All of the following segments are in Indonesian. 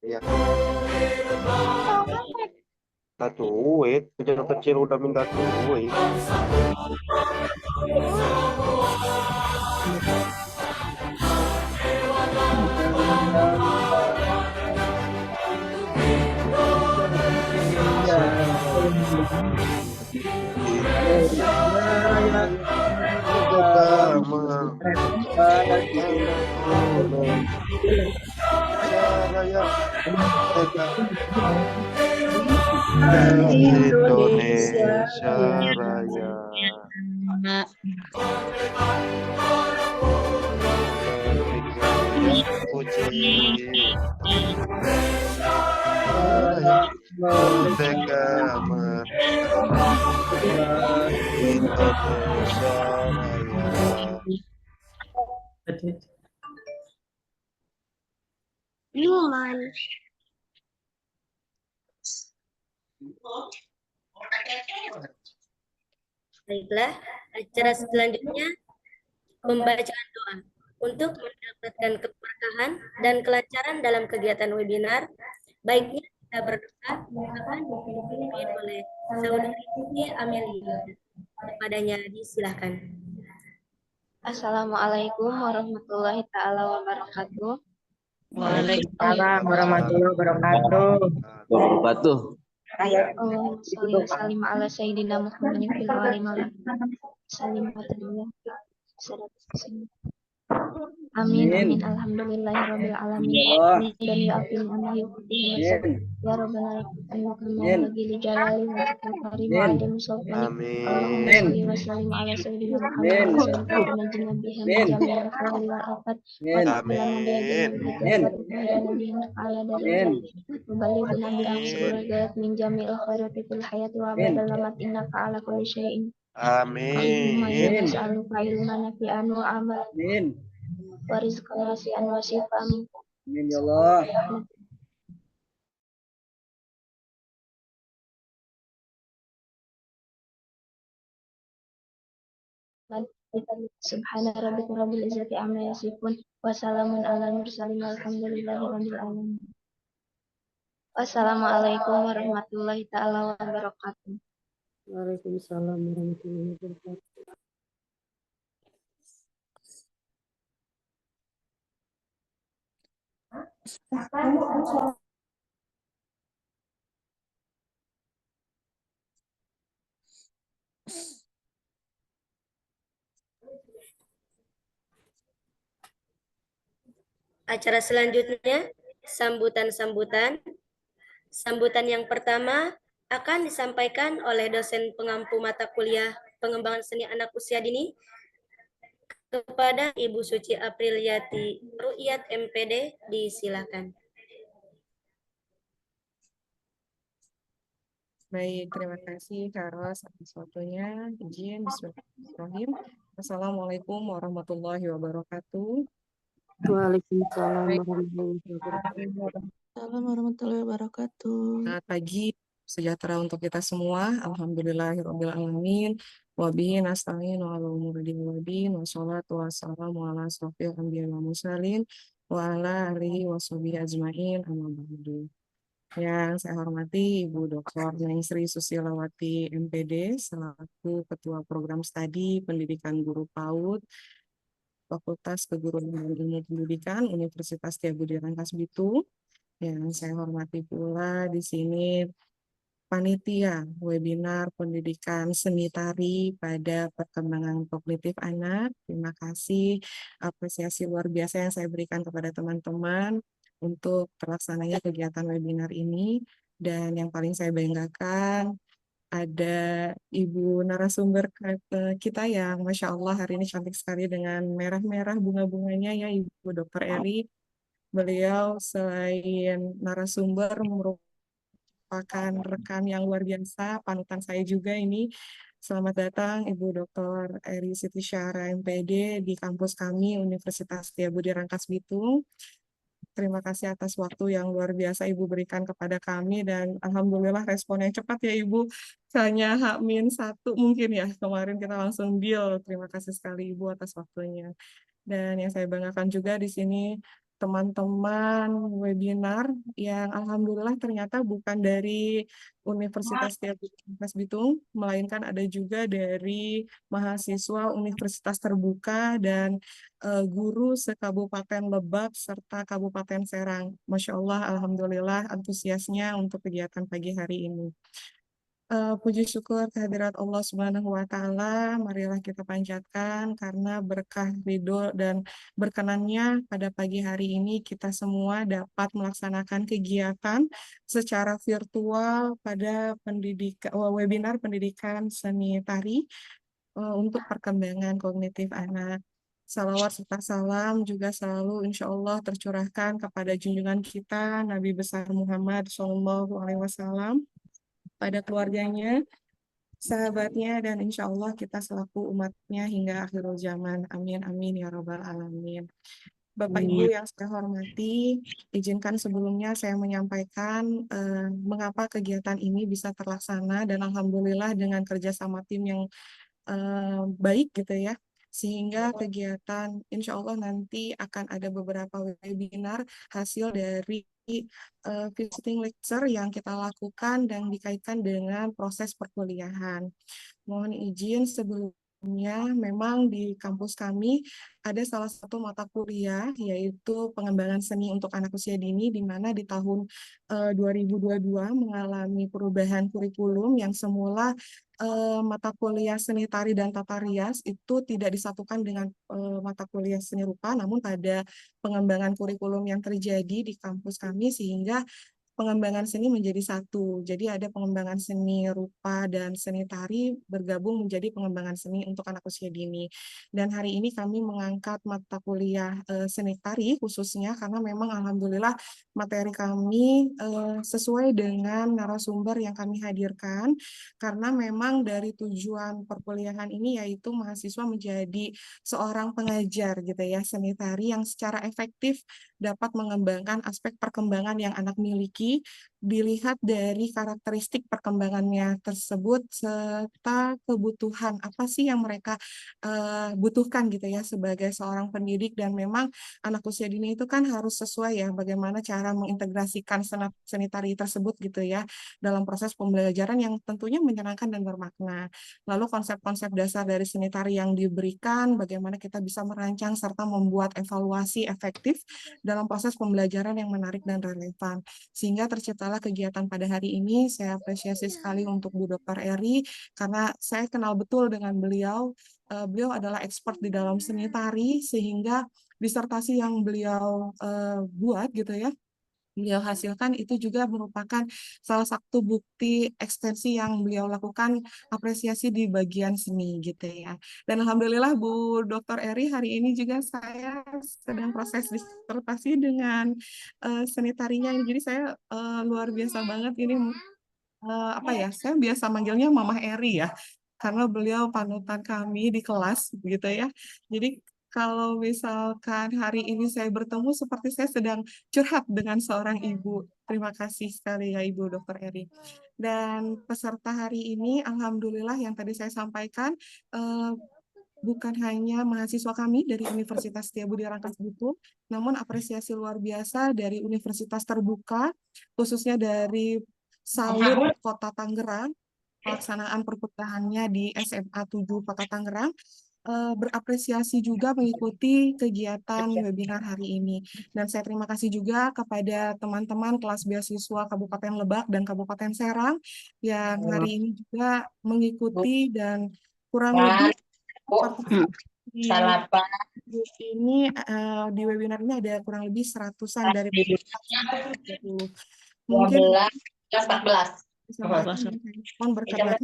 Iya, minta duit. Kecil-kecil udah minta duit. Agama Indonesia Indonesia Raya. Raya. Negeriku yang ku cinta, Raya, merdeka, merdeka, Indonesia Raya. Minuman. Baiklah, acara selanjutnya pembacaan doa. Untuk mendapatkan keberkahan dan kelancaran dalam kegiatan webinar, baiknya kita berdoa akan dipimpin oleh Saudari Siti Amelia. Kepadanya disilahkan. Assalamualaikum warahmatullahi taala wabarakatuh. Waalaikumsalam warahmatullahi wabarakatuh. Wabarakatuh. Allahumma sholli wa sallim ala sayyidina Muhammadin fil alim wa sallim wa tabiyyah. Amin amin alhamdulillahirabbil alamin. Dan ya afin amahi ya rabbana lakal bagi li jalali wa karim wa adam sultani. Allahumma sholli wa sallim ala sayyidina Muhammadin wa sallim wa najina biha min jami'il khawli wal afat wa ta'alana biha ala dari Balighna bi aqsal min jami'il khairati fil hayati wa badal lamat innaka ala kulli syai'in. Allahumma Amin. inna nas'aluka ilman nafi'an wa amal wa rizqan wasi'an wa shifaan. Amin ya Allah. Subhana rabbika rabbil izzati amma yasifun wa salamun alal mursalin walhamdulillahi rabbil alamin. Wassalamualaikum warahmatullahi taala wabarakatuh. Waalaikumsalam warahmatullahi wabarakatuh. Acara selanjutnya, sambutan-sambutan. Sambutan yang pertama akan disampaikan oleh dosen pengampu mata kuliah pengembangan seni anak usia dini kepada Ibu Suci Apriliati Ru'iyat MPD, disilakan. Baik, terima kasih Kak Ros atas waktunya. Izin, bismillahirrahmanirrahim. Assalamualaikum warahmatullahi wabarakatuh. Waalaikumsalam Baik, warahmatullahi wabarakatuh. selamat pagi, sejahtera untuk kita semua. Alhamdulillahirabbil alamin. Wa bihi nasta'in wa ala umuri dini wa din wa sholatu wassalamu ala asrofil anbiya'i wal mursalin wa ala alihi wa sahbihi ajmain amma ba'du. Yang saya hormati Ibu Dr. Naisri Susilawati MPD selaku Ketua Program Studi Pendidikan Guru PAUD Fakultas Keguruan dan Ilmu Pendidikan Universitas Tiabudi Rangkas Bitung. Yang saya hormati pula di sini panitia webinar pendidikan seni tari pada perkembangan kognitif anak. Terima kasih apresiasi luar biasa yang saya berikan kepada teman-teman untuk terlaksananya kegiatan webinar ini. Dan yang paling saya banggakan ada ibu narasumber kita yang Masya Allah hari ini cantik sekali dengan merah-merah bunga-bunganya ya Ibu Dr. Eri. Beliau selain narasumber merupakan rekan yang luar biasa, panutan saya juga ini. Selamat datang Ibu Dr. Eri Siti Syara MPD di kampus kami Universitas Tiabudi Rangkas Bitung. Terima kasih atas waktu yang luar biasa Ibu berikan kepada kami dan Alhamdulillah respon yang cepat ya Ibu. Hanya H-1 mungkin ya, kemarin kita langsung deal. Terima kasih sekali Ibu atas waktunya. Dan yang saya banggakan juga di sini teman-teman webinar yang alhamdulillah ternyata bukan dari Universitas Mas Bitung, melainkan ada juga dari mahasiswa Universitas Terbuka dan guru se-Kabupaten Lebak serta Kabupaten Serang. Masya Allah, alhamdulillah antusiasnya untuk kegiatan pagi hari ini. Puji syukur kehadirat Allah Subhanahu wa Ta'ala, marilah kita panjatkan karena berkah ridho dan berkenannya pada pagi hari ini kita semua dapat melaksanakan kegiatan secara virtual pada webinar pendidikan seni tari untuk perkembangan kognitif anak. Salawat serta salam juga selalu insya Allah tercurahkan kepada junjungan kita Nabi besar Muhammad SAW, pada keluarganya, sahabatnya, dan insya Allah kita selaku umatnya hingga akhirul zaman. Amin, amin, ya Rabbal Alamin. Bapak Ibu yang saya hormati, izinkan sebelumnya saya menyampaikan mengapa kegiatan ini bisa terlaksana, dan alhamdulillah dengan kerjasama tim yang baik gitu ya, sehingga kegiatan insya Allah nanti akan ada beberapa webinar hasil dari visiting lecture yang kita lakukan dan dikaitkan dengan proses perkuliahan. Mohon izin sebelumnya, memang di kampus kami ada salah satu mata kuliah yaitu pengembangan seni untuk anak usia dini, di mana di tahun 2022 mengalami perubahan kurikulum yang semula mata kuliah seni tari dan tata rias itu tidak disatukan dengan mata kuliah seni rupa, namun pada pengembangan kurikulum yang terjadi di kampus kami sehingga pengembangan seni menjadi satu. Jadi ada pengembangan seni rupa dan seni tari bergabung menjadi pengembangan seni untuk anak usia dini. Dan hari ini kami mengangkat mata kuliah seni tari khususnya karena memang alhamdulillah materi kami sesuai dengan narasumber yang kami hadirkan, karena memang dari tujuan perkuliahan ini yaitu mahasiswa menjadi seorang pengajar gitu ya seni tari yang secara efektif dapat mengembangkan aspek perkembangan yang anak miliki, dilihat dari karakteristik perkembangannya tersebut serta kebutuhan apa sih yang mereka butuhkan gitu ya sebagai seorang pendidik. Dan memang anak usia dini itu kan harus sesuai ya bagaimana cara mengintegrasikan seni tari tersebut gitu ya dalam proses pembelajaran yang tentunya menyenangkan dan bermakna. Lalu konsep-konsep dasar dari seni tari yang diberikan, bagaimana kita bisa merancang serta membuat evaluasi efektif dalam proses pembelajaran yang menarik dan relevan. Sehingga terciptalah kegiatan pada hari ini. Saya apresiasi sekali untuk Bu Dr. Eri, karena saya kenal betul dengan beliau. Beliau adalah expert di dalam seni tari, sehingga disertasi yang beliau buat gitu ya, beliau hasilkan itu juga merupakan salah satu bukti ekstensi yang beliau lakukan apresiasi di bagian seni gitu ya. Dan alhamdulillah Bu Dr. Eri, hari ini juga saya sedang proses disertasi dengan seni tarinya. Jadi saya luar biasa banget ini apa ya? Saya biasa manggilnya Mama Eri ya, karena beliau panutan kami di kelas gitu ya. Jadi kalau misalkan hari ini saya bertemu seperti saya sedang curhat dengan seorang ibu. Terima kasih sekali ya Ibu Dr. Eri. Dan peserta hari ini alhamdulillah yang tadi saya sampaikan bukan hanya mahasiswa kami dari Universitas Setiabudi Rangkas Bitung, namun apresiasi luar biasa dari Universitas Terbuka, khususnya dari Salur Kota Tangerang, pelaksanaan perkuliahannya di SMA 7 Kota Tangerang, berapresiasi juga mengikuti kegiatan webinar hari ini. Dan saya terima kasih juga kepada teman-teman kelas beasiswa Kabupaten Lebak dan Kabupaten Serang yang hari ini juga mengikuti dan kurang lebih di ini di webinar ini ada kurang lebih 100-an dari 30. Mungkin 14. mohon berkenan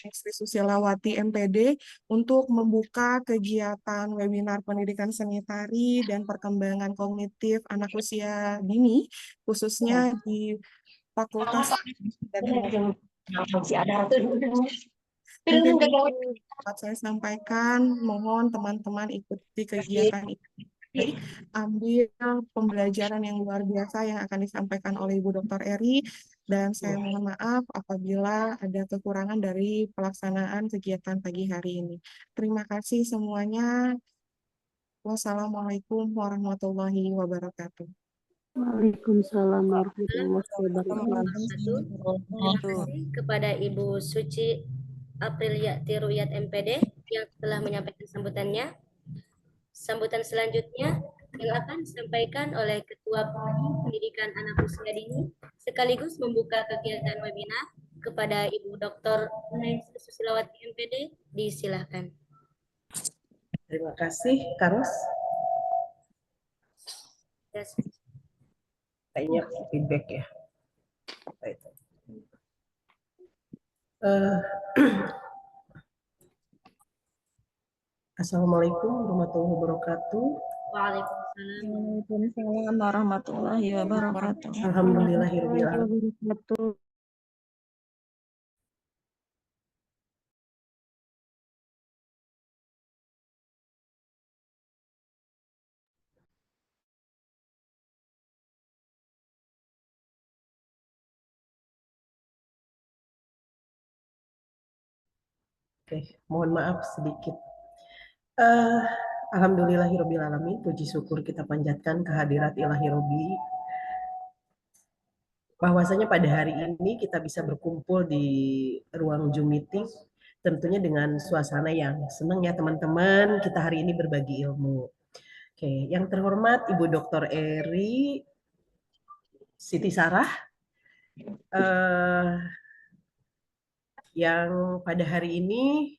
Sri Susilawati MPD untuk membuka kegiatan webinar pendidikan seni tari dan perkembangan kognitif anak usia dini khususnya di Fakultas dan Mungkin itu dapat saya sampaikan, mohon teman-teman ikuti kegiatan ini. Ambil pembelajaran yang luar biasa yang akan disampaikan oleh Ibu Dr. Eri, dan saya mohon maaf apabila ada kekurangan dari pelaksanaan kegiatan pagi hari ini. Terima kasih semuanya. Wassalamualaikum warahmatullahi wabarakatuh. Waalaikumsalam warahmatullahi wabarakatuh. Terima kasih kepada Ibu Suci Apriliati Ruyat MPD yang telah menyampaikan sambutannya. Sambutan selanjutnya yang akan disampaikan oleh Ketua Pendidikan Anak Usia Dini sekaligus membuka kegiatan webinar kepada Ibu Dr. Neng Susilawati MPD. Disilahkan. Terima kasih, Karos. Yes. Kayaknya feedback ya. Baik. Assalamualaikum warahmatullahi wabarakatuh. Waalaikumsalam. Waalaikumsalam warahmatullahi wabarakatuh. Alhamdulillahirabbil alamin. Wabarakatuh. Oke, mohon maaf sedikit. Alhamdulillahirabbil alamin. Puji syukur kita panjatkan kehadirat Ilahi Robbi. Bahwasanya pada hari ini kita bisa berkumpul di ruang Zoom meeting, tentunya dengan suasana yang senang ya teman-teman. Kita hari ini berbagi ilmu. Oke, yang terhormat Ibu Dr. Eri Siti Sarah, yang pada hari ini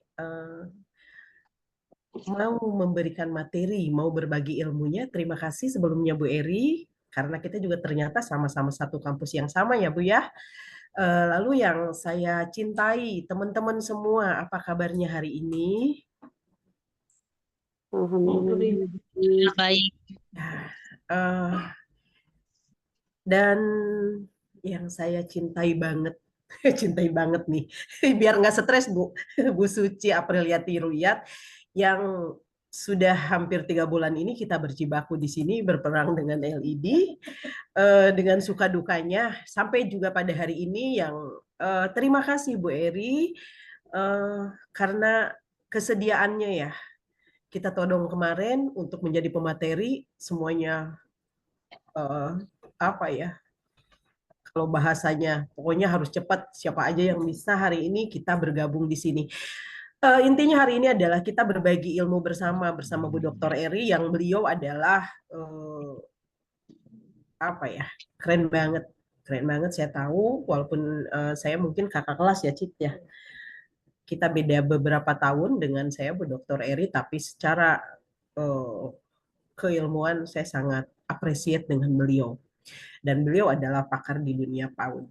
mau memberikan materi, mau berbagi ilmunya. Terima kasih sebelumnya Bu Eri, karena kita juga ternyata sama-sama satu kampus yang sama ya Bu ya. Lalu yang saya cintai, teman-teman semua, apa kabarnya hari ini? Alhamdulillah. Baik. Dan yang saya cintai banget, cintai banget nih, biar nggak stres Bu, Bu Suci Apriliati Ruyat, yang sudah hampir 3 bulan ini kita berjibaku di sini berperang dengan LED, dengan suka dukanya, sampai juga pada hari ini yang terima kasih Bu Eri, karena kesediaannya ya. Kita todong kemarin untuk menjadi pemateri, semuanya apa ya, kalau bahasanya pokoknya harus cepat, siapa aja yang bisa hari ini kita bergabung di sini. Intinya hari ini adalah kita berbagi ilmu bersama Bu Dr. Eri, yang beliau adalah apa ya, keren banget saya tahu, walaupun saya mungkin kakak kelas ya Cit ya, kita beda beberapa tahun dengan saya Bu Dr. Eri, tapi secara keilmuan saya sangat appreciate dengan beliau. Dan beliau adalah pakar di dunia PAUD.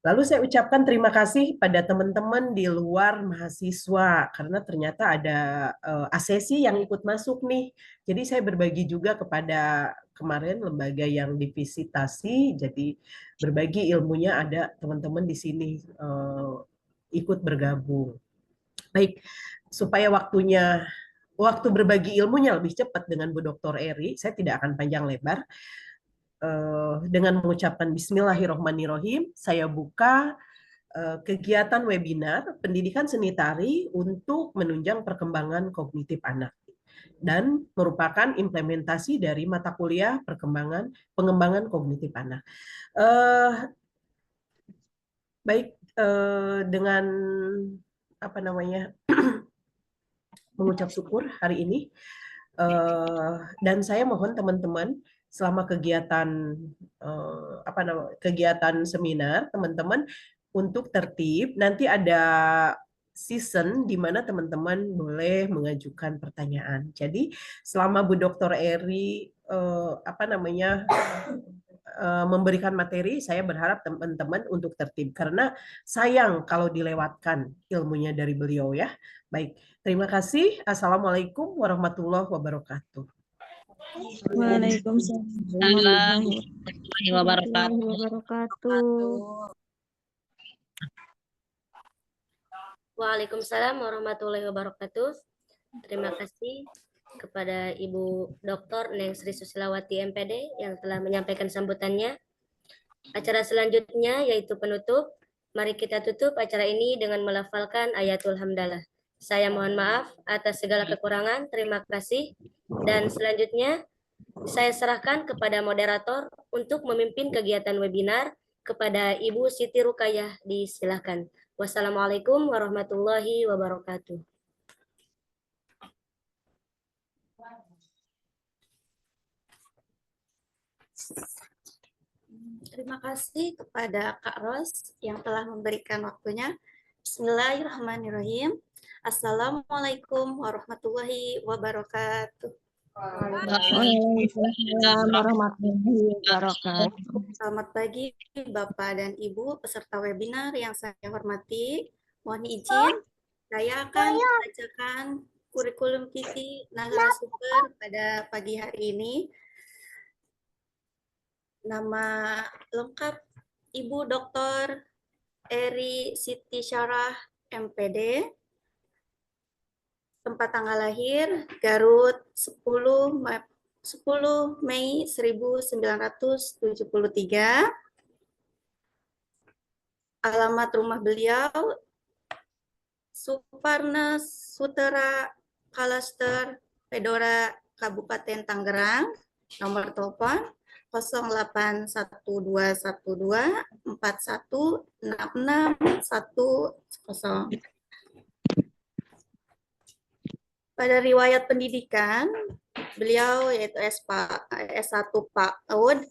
Lalu saya ucapkan terima kasih pada teman-teman di luar mahasiswa, karena ternyata ada asesi yang ikut masuk nih. Jadi saya berbagi juga kepada kemarin lembaga yang divisitasi, jadi berbagi ilmunya, ada teman-teman di sini ikut bergabung. Baik, supaya waktu berbagi ilmunya lebih cepat dengan Bu Dr. Eri, saya tidak akan panjang lebar. Dengan mengucapkan Bismillahirrohmanirrohim, saya buka kegiatan webinar pendidikan seni tari untuk menunjang perkembangan kognitif anak, dan merupakan implementasi dari mata kuliah pengembangan kognitif anak. Baik, dengan apa namanya mengucap syukur hari ini, dan saya mohon teman-teman selama kegiatan seminar teman-teman untuk tertib. Nanti ada season di mana teman-teman boleh mengajukan pertanyaan. Jadi selama Bu Dr. Eri memberikan materi, saya berharap teman-teman untuk tertib, karena sayang kalau dilewatkan ilmunya dari beliau ya. Baik, terima kasih. Assalamualaikum warahmatullahi wabarakatuh. Waalaikumsalam warahmatullahi wabarakatuh. Waalaikumsalam warahmatullahi wabarakatuh. Terima kasih kepada Ibu Dr. Neng Sri Susilawati MPD yang telah menyampaikan sambutannya. Acara selanjutnya yaitu penutup. Mari kita tutup acara ini dengan melafalkan ayatul hamdalah. Saya mohon maaf atas segala kekurangan. Terima kasih. Dan selanjutnya, saya serahkan kepada moderator untuk memimpin kegiatan webinar kepada Ibu Siti Rukayah. Disilahkan. Wassalamualaikum warahmatullahi wabarakatuh. Terima kasih kepada Kak Ros yang telah memberikan waktunya. Bismillahirrahmanirrahim. Assalamualaikum warahmatullahi wabarakatuh. Waalaikumsalam warahmatullahi wabarakatuh. Selamat pagi Bapak dan Ibu peserta webinar yang saya hormati. Mohon izin, saya akan membacakan kurikulum visi narasumber pada pagi hari ini. Nama lengkap Ibu Dr. Eri Siti Syarah, MPD. Tempat tanggal lahir Garut 10 Mei 1973. Alamat rumah beliau Suparna Sutera Kalaster Pedora Kabupaten Tangerang. Nomor telepon 0812416610. Pada riwayat pendidikan, beliau yaitu S1 PAUD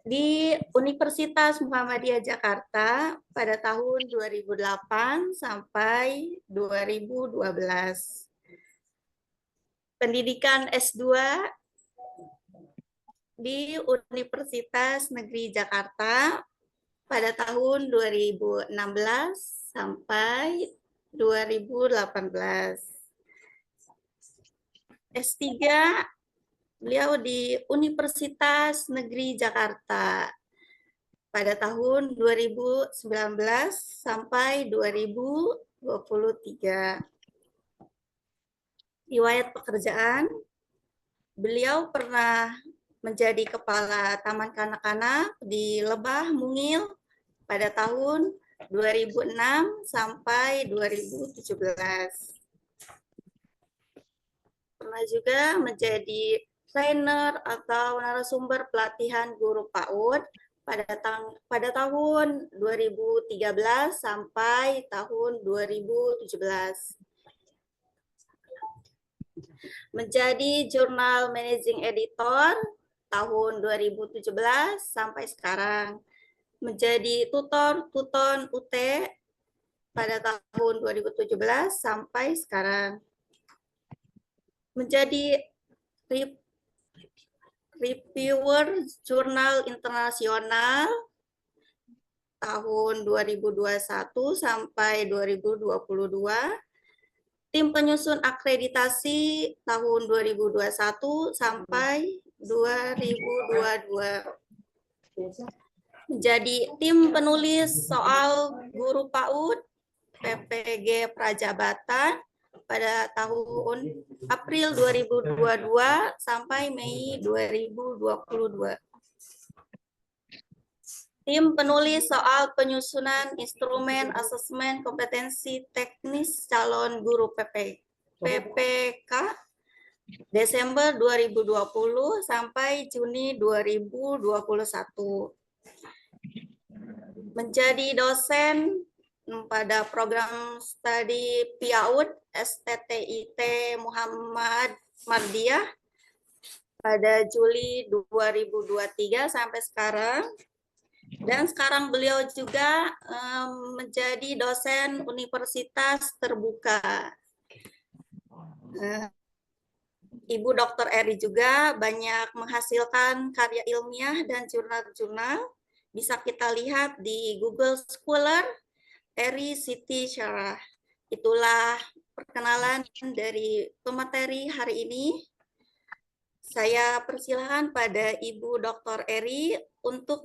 di Universitas Muhammadiyah Jakarta pada tahun 2008 sampai 2012. Pendidikan S2 di Universitas Negeri Jakarta pada tahun 2016 sampai 2018. S3 beliau di Universitas Negeri Jakarta pada tahun 2019 sampai 2023. Riwayat pekerjaan, beliau pernah menjadi kepala Taman Kanak-kanak di Lebah Mungil pada tahun 2006 sampai 2017. Pernah juga menjadi trainer atau narasumber pelatihan guru PAUD pada tahun 2013 sampai tahun 2017. Menjadi jurnal managing editor tahun 2017 sampai sekarang. Menjadi tutor Tuton UT pada tahun 2017 sampai sekarang. Menjadi reviewer jurnal internasional tahun 2021 sampai 2022. Tim penyusun akreditasi tahun 2021 sampai 2022. Menjadi tim penulis soal guru PAUD PPG Prajabatan pada tahun April 2022 sampai Mei 2022. Tim penulis soal penyusunan instrumen asesmen kompetensi teknis calon guru PPK Desember 2020 sampai Juni 2021. Menjadi dosen pada program studi PIAUD STTIT Muhammad Mardiah pada Juli 2023 sampai sekarang. Dan sekarang beliau juga menjadi dosen Universitas Terbuka. Ibu Dr. Eri juga banyak menghasilkan karya ilmiah dan jurnal-jurnal. Bisa kita lihat di Google Scholar, Eri Siti Syarah. Itulah perkenalan dari pemateri hari ini. Saya persilahkan pada Ibu Dr. Eri untuk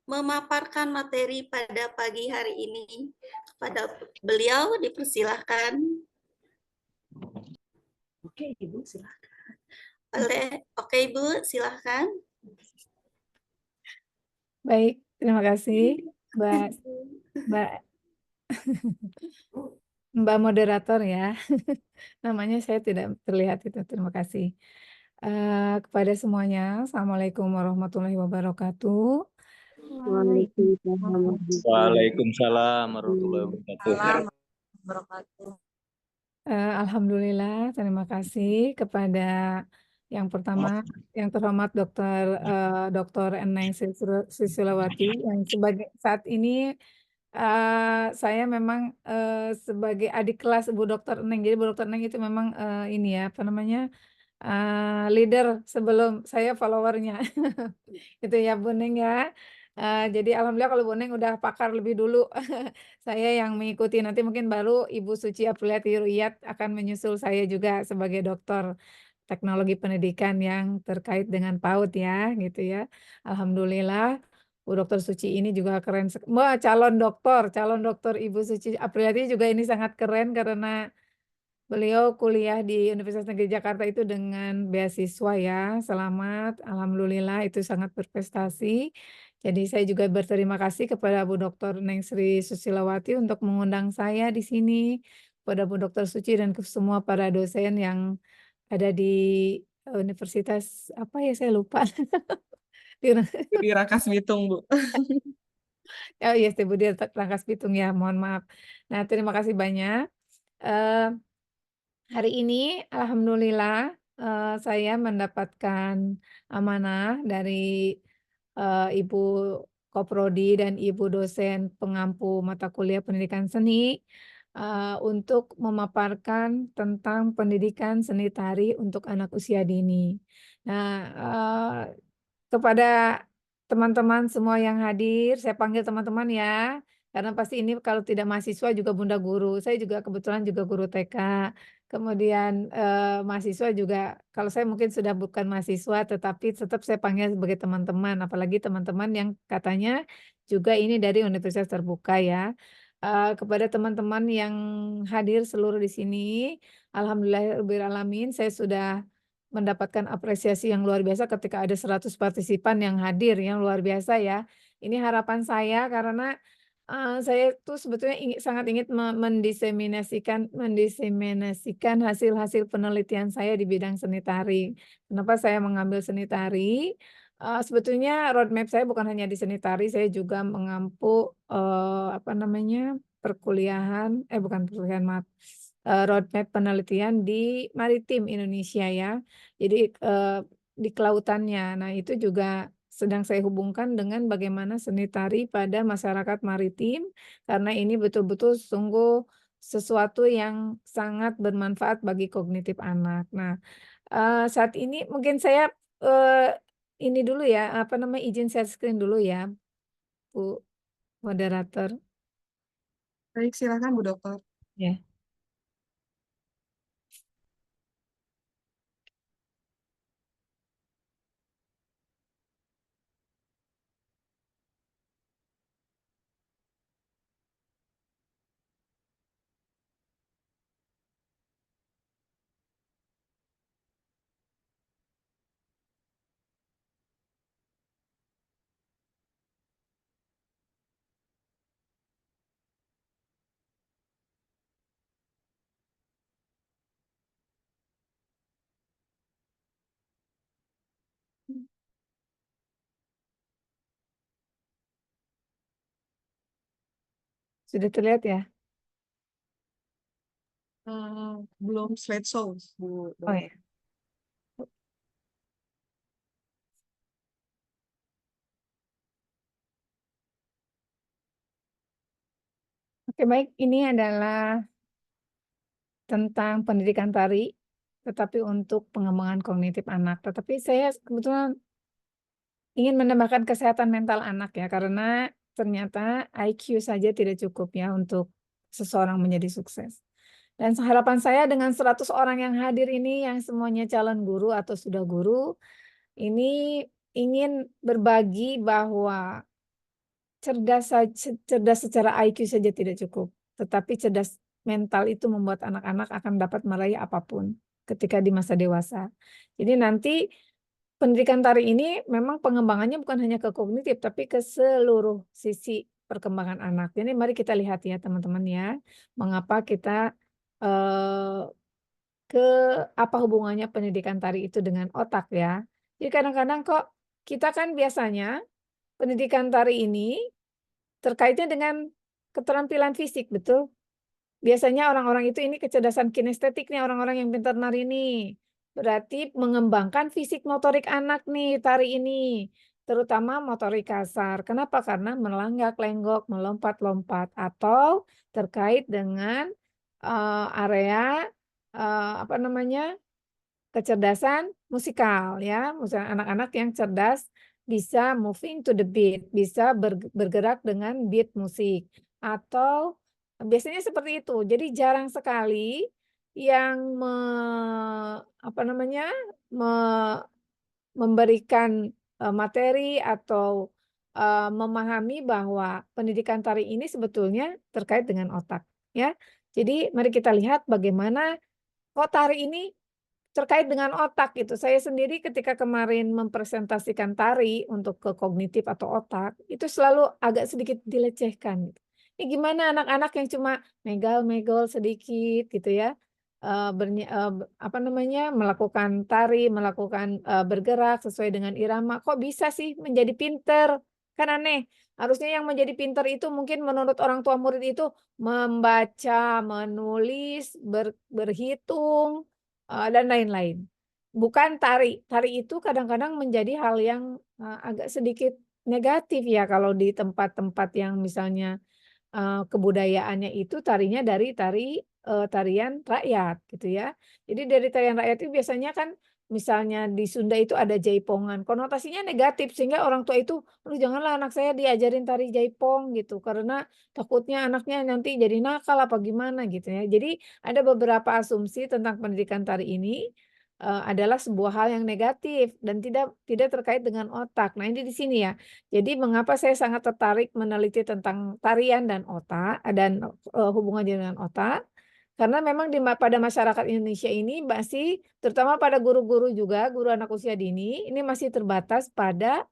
memaparkan materi pada pagi hari ini. Kepada beliau dipersilahkan. Oke, Ibu, silahkan. Oke, Ibu, silahkan. Baik, terima kasih, Mbak Mbak moderator ya. Namanya saya tidak terlihat itu. Terima kasih. Kepada semuanya, Assalamualaikum warahmatullahi wabarakatuh. Waalaikumsalam warahmatullahi wabarakatuh. Salam wabarakatuh. Alhamdulillah, terima kasih kepada yang pertama, yang terhormat Dr. Eneng Susilawati yang sebagai saat ini saya memang sebagai adik kelas Bu Dr. Eneng. Jadi Bu Dr. Eneng itu memang ini ya apa namanya leader sebelum saya followernya. Itu ya Bu Neng ya. Jadi alhamdulillah kalau Bu Neng udah pakar lebih dulu. Saya yang mengikuti, nanti mungkin baru Ibu Suci Apriliati Ruyat akan menyusul saya juga sebagai dokter teknologi pendidikan yang terkait dengan PAUD ya, gitu ya. Alhamdulillah, Bu Dokter Suci ini juga keren. Wah, calon dokter Ibu Suci Apriliati juga ini sangat keren karena beliau kuliah di Universitas Negeri Jakarta itu dengan beasiswa ya. Selamat, alhamdulillah itu sangat berprestasi. Jadi saya juga berterima kasih kepada Bu Dr. Neng Sri Susilawati untuk mengundang saya di sini, kepada Bu Dr. Suci dan ke semua para dosen yang ada di Universitas apa ya saya lupa. Di Rangkas Bitung, Bu. Oh iya, Ibu di Rangkas Bitung ya, mohon maaf. Nah, terima kasih banyak. Eh, Hari ini, alhamdulillah, saya mendapatkan amanah dari Ibu Koprodi dan Ibu dosen pengampu mata kuliah pendidikan seni untuk memaparkan tentang pendidikan seni tari untuk anak usia dini. Nah, kepada teman-teman semua yang hadir, saya panggil teman-teman ya, karena pasti ini kalau tidak mahasiswa juga bunda guru. Saya juga kebetulan juga guru TK. Kemudian mahasiswa juga, kalau saya mungkin sudah bukan mahasiswa, tetapi tetap saya panggil sebagai teman-teman, apalagi teman-teman yang katanya juga ini dari Universitas Terbuka ya. Kepada teman-teman yang hadir seluruh di sini, alhamdulillahirrahmanirrahim, saya sudah mendapatkan apresiasi yang luar biasa ketika ada 100 partisipan yang hadir, yang luar biasa ya. Ini harapan saya karena saya tuh sebetulnya sangat ingin mendiseminasikan hasil-hasil penelitian saya di bidang seni tari. Kenapa saya mengambil seni tari? Sebetulnya roadmap saya bukan hanya di seni tari, saya juga mengampu apa namanya bukan perkuliahan maaf, roadmap penelitian di maritim Indonesia ya. Jadi di kelautannya. Nah itu juga sedang saya hubungkan dengan bagaimana seni tari pada masyarakat maritim, karena ini betul-betul sungguh sesuatu yang sangat bermanfaat bagi kognitif anak. Nah, saat ini mungkin saya ini dulu ya, apa namanya izin share screen dulu ya, Bu moderator. Baik, silakan Bu Dokter. Ya. Sudah terlihat ya? Belum slideshow, Bu Oh Dokter. ya. Oke, baik. Ini adalah tentang pendidikan tari, tetapi untuk pengembangan kognitif anak. Tetapi saya kebetulan ingin menambahkan kesehatan mental anak ya, karena ternyata IQ saja tidak cukup ya untuk seseorang menjadi sukses. Dan harapan saya dengan 100 orang yang hadir ini, yang semuanya calon guru atau sudah guru, ini ingin berbagi bahwa cerdas secara IQ saja tidak cukup, tetapi cerdas mental itu membuat anak-anak akan dapat meraih apapun ketika di masa dewasa. Jadi nanti pendidikan tari ini memang pengembangannya bukan hanya ke kognitif, tapi ke seluruh sisi perkembangan anak. Jadi mari kita lihat ya teman-teman ya, mengapa kita apa hubungannya pendidikan tari itu dengan otak ya. Jadi kadang-kadang kok kita kan biasanya pendidikan tari ini terkaitnya dengan keterampilan fisik, betul? Biasanya orang-orang itu ini kecerdasan kinestetik nih, orang-orang yang pintar nari nih. Berarti mengembangkan fisik motorik anak nih, tari ini. Terutama motorik kasar. Kenapa? Karena melenggak-lenggok, melompat-lompat. Atau terkait dengan area kecerdasan musikal ya. Misalnya anak-anak yang cerdas bisa moving to the beat, bisa bergerak dengan beat musik. Atau biasanya seperti itu. Jadi jarang sekali yang memberikan materi atau memahami bahwa pendidikan tari ini sebetulnya terkait dengan otak ya. Jadi mari kita lihat bagaimana kok tari ini terkait dengan otak gitu. Saya sendiri ketika kemarin mempresentasikan tari untuk ke kognitif atau otak, itu selalu agak sedikit dilecehkan gitu. Ini gimana anak-anak yang cuma megal-megol sedikit gitu ya, melakukan tari, melakukan bergerak sesuai dengan irama, kok bisa sih menjadi pinter? Kan aneh. Harusnya yang menjadi pinter itu mungkin menurut orang tua murid itu membaca, menulis, berhitung, dan lain-lain. Bukan tari. Tari itu kadang-kadang menjadi hal yang agak sedikit negatif ya kalau di tempat-tempat yang misalnya kebudayaannya itu tarinya dari tarian rakyat gitu ya. Jadi dari tarian rakyat itu biasanya kan misalnya di Sunda itu ada jaipongan, konotasinya negatif sehingga orang tua itu, "Aduh janganlah anak saya diajarin tari jaipong," gitu, karena takutnya anaknya nanti jadi nakal apa gimana gitu ya. Jadi ada beberapa asumsi tentang pendidikan tari ini adalah sebuah hal yang negatif dan tidak terkait dengan otak. Nah ini di sini ya. Jadi mengapa saya sangat tertarik meneliti tentang tarian dan otak dan hubungannya dengan otak? Karena memang pada masyarakat Indonesia ini masih, terutama pada guru-guru juga, guru anak usia dini, ini masih terbatas pada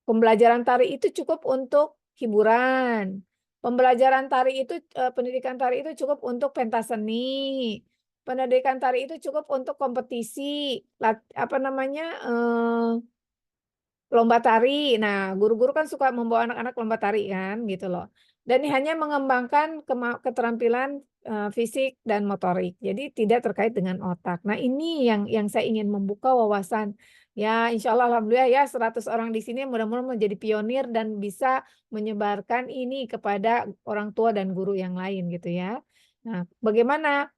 pembelajaran tari itu cukup untuk hiburan. Pembelajaran tari itu, pendidikan tari itu cukup untuk pentas seni. Pendidikan tari itu cukup untuk kompetisi, lomba tari. Nah, guru-guru kan suka membawa anak-anak lomba tari kan, gitu loh. Dan hanya mengembangkan keterampilan fisik dan motorik. Jadi tidak terkait dengan otak. Nah, ini yang saya ingin membuka wawasan. Ya, insya Allah alhamdulillah ya 100 orang di sini mudah-mudahan menjadi pionir dan bisa menyebarkan ini kepada orang tua dan guru yang lain gitu ya. Nah, bagaimana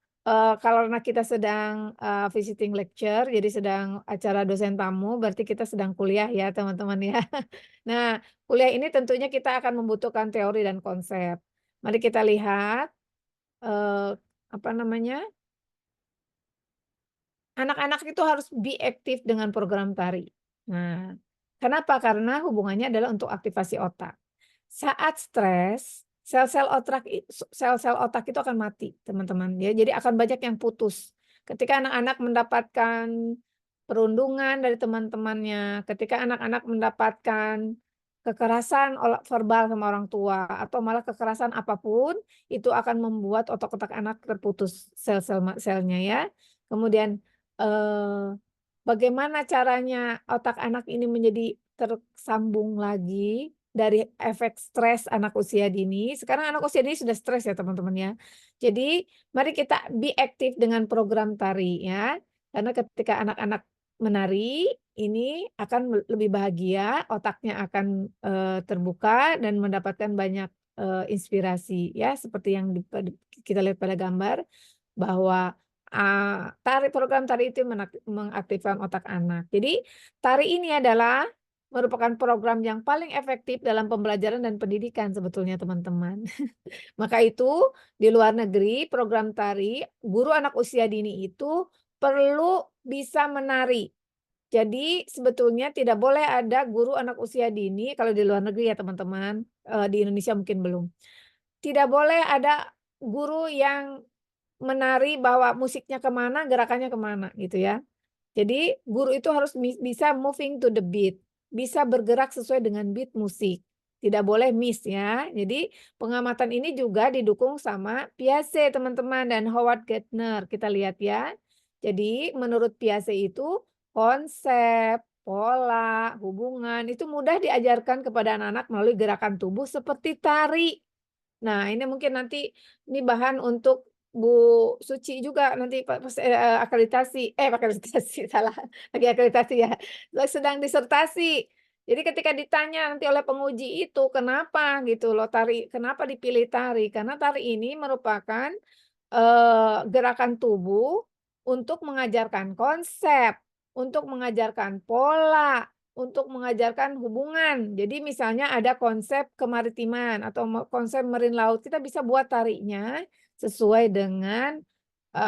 kalau kita sedang visiting lecture, jadi sedang acara dosen tamu, berarti kita sedang kuliah ya teman-teman ya. Nah, kuliah ini tentunya kita akan membutuhkan teori dan konsep. Mari kita lihat anak-anak itu harus be aktif dengan program tari. Nah, kenapa? Karena hubungannya adalah untuk aktivasi otak. Saat stres, sel-sel otak itu akan mati, teman-teman. Ya, jadi akan banyak yang putus. Ketika anak-anak mendapatkan perundungan dari teman-temannya, ketika anak-anak mendapatkan kekerasan verbal sama orang tua, atau malah kekerasan apapun, itu akan membuat otak-otak anak terputus sel-selnya ya. Kemudian bagaimana caranya otak anak ini menjadi tersambung lagi dari efek stres anak usia dini. Sekarang anak usia dini sudah stres ya teman-teman ya. Jadi mari kita be aktif dengan program tari ya. Karena ketika anak-anak menari ini akan lebih bahagia, otaknya akan terbuka dan mendapatkan banyak inspirasi ya, seperti yang kita lihat pada gambar bahwa program tari itu mengaktifkan otak anak. Jadi tari ini adalah merupakan program yang paling efektif dalam pembelajaran dan pendidikan sebetulnya teman-teman. Maka itu di luar negeri program tari guru anak usia dini itu perlu bisa menari. Jadi sebetulnya tidak boleh ada guru anak usia dini, kalau di luar negeri ya teman-teman, di Indonesia mungkin belum. Tidak boleh ada guru yang menari bahwa musiknya kemana, gerakannya kemana gitu ya. Jadi guru itu harus bisa moving to the beat, bisa bergerak sesuai dengan beat musik. Tidak boleh miss ya. Jadi pengamatan ini juga didukung sama Piaget teman-teman dan Howard Gardner. Kita lihat ya. Jadi menurut Piaget itu konsep, pola, hubungan itu mudah diajarkan kepada anak-anak melalui gerakan tubuh seperti tari. Nah, ini mungkin nanti ini bahan untuk Bu Suci juga nanti pas akreditasi, salah, lagi akreditasi ya, sedang disertasi. Jadi ketika ditanya nanti oleh penguji itu kenapa gitu loh tari, kenapa dipilih tari? Karena tari ini merupakan gerakan tubuh untuk mengajarkan konsep, untuk mengajarkan pola, untuk mengajarkan hubungan. Jadi misalnya ada konsep kemaritiman atau konsep marine laut, kita bisa buat tarinya sesuai dengan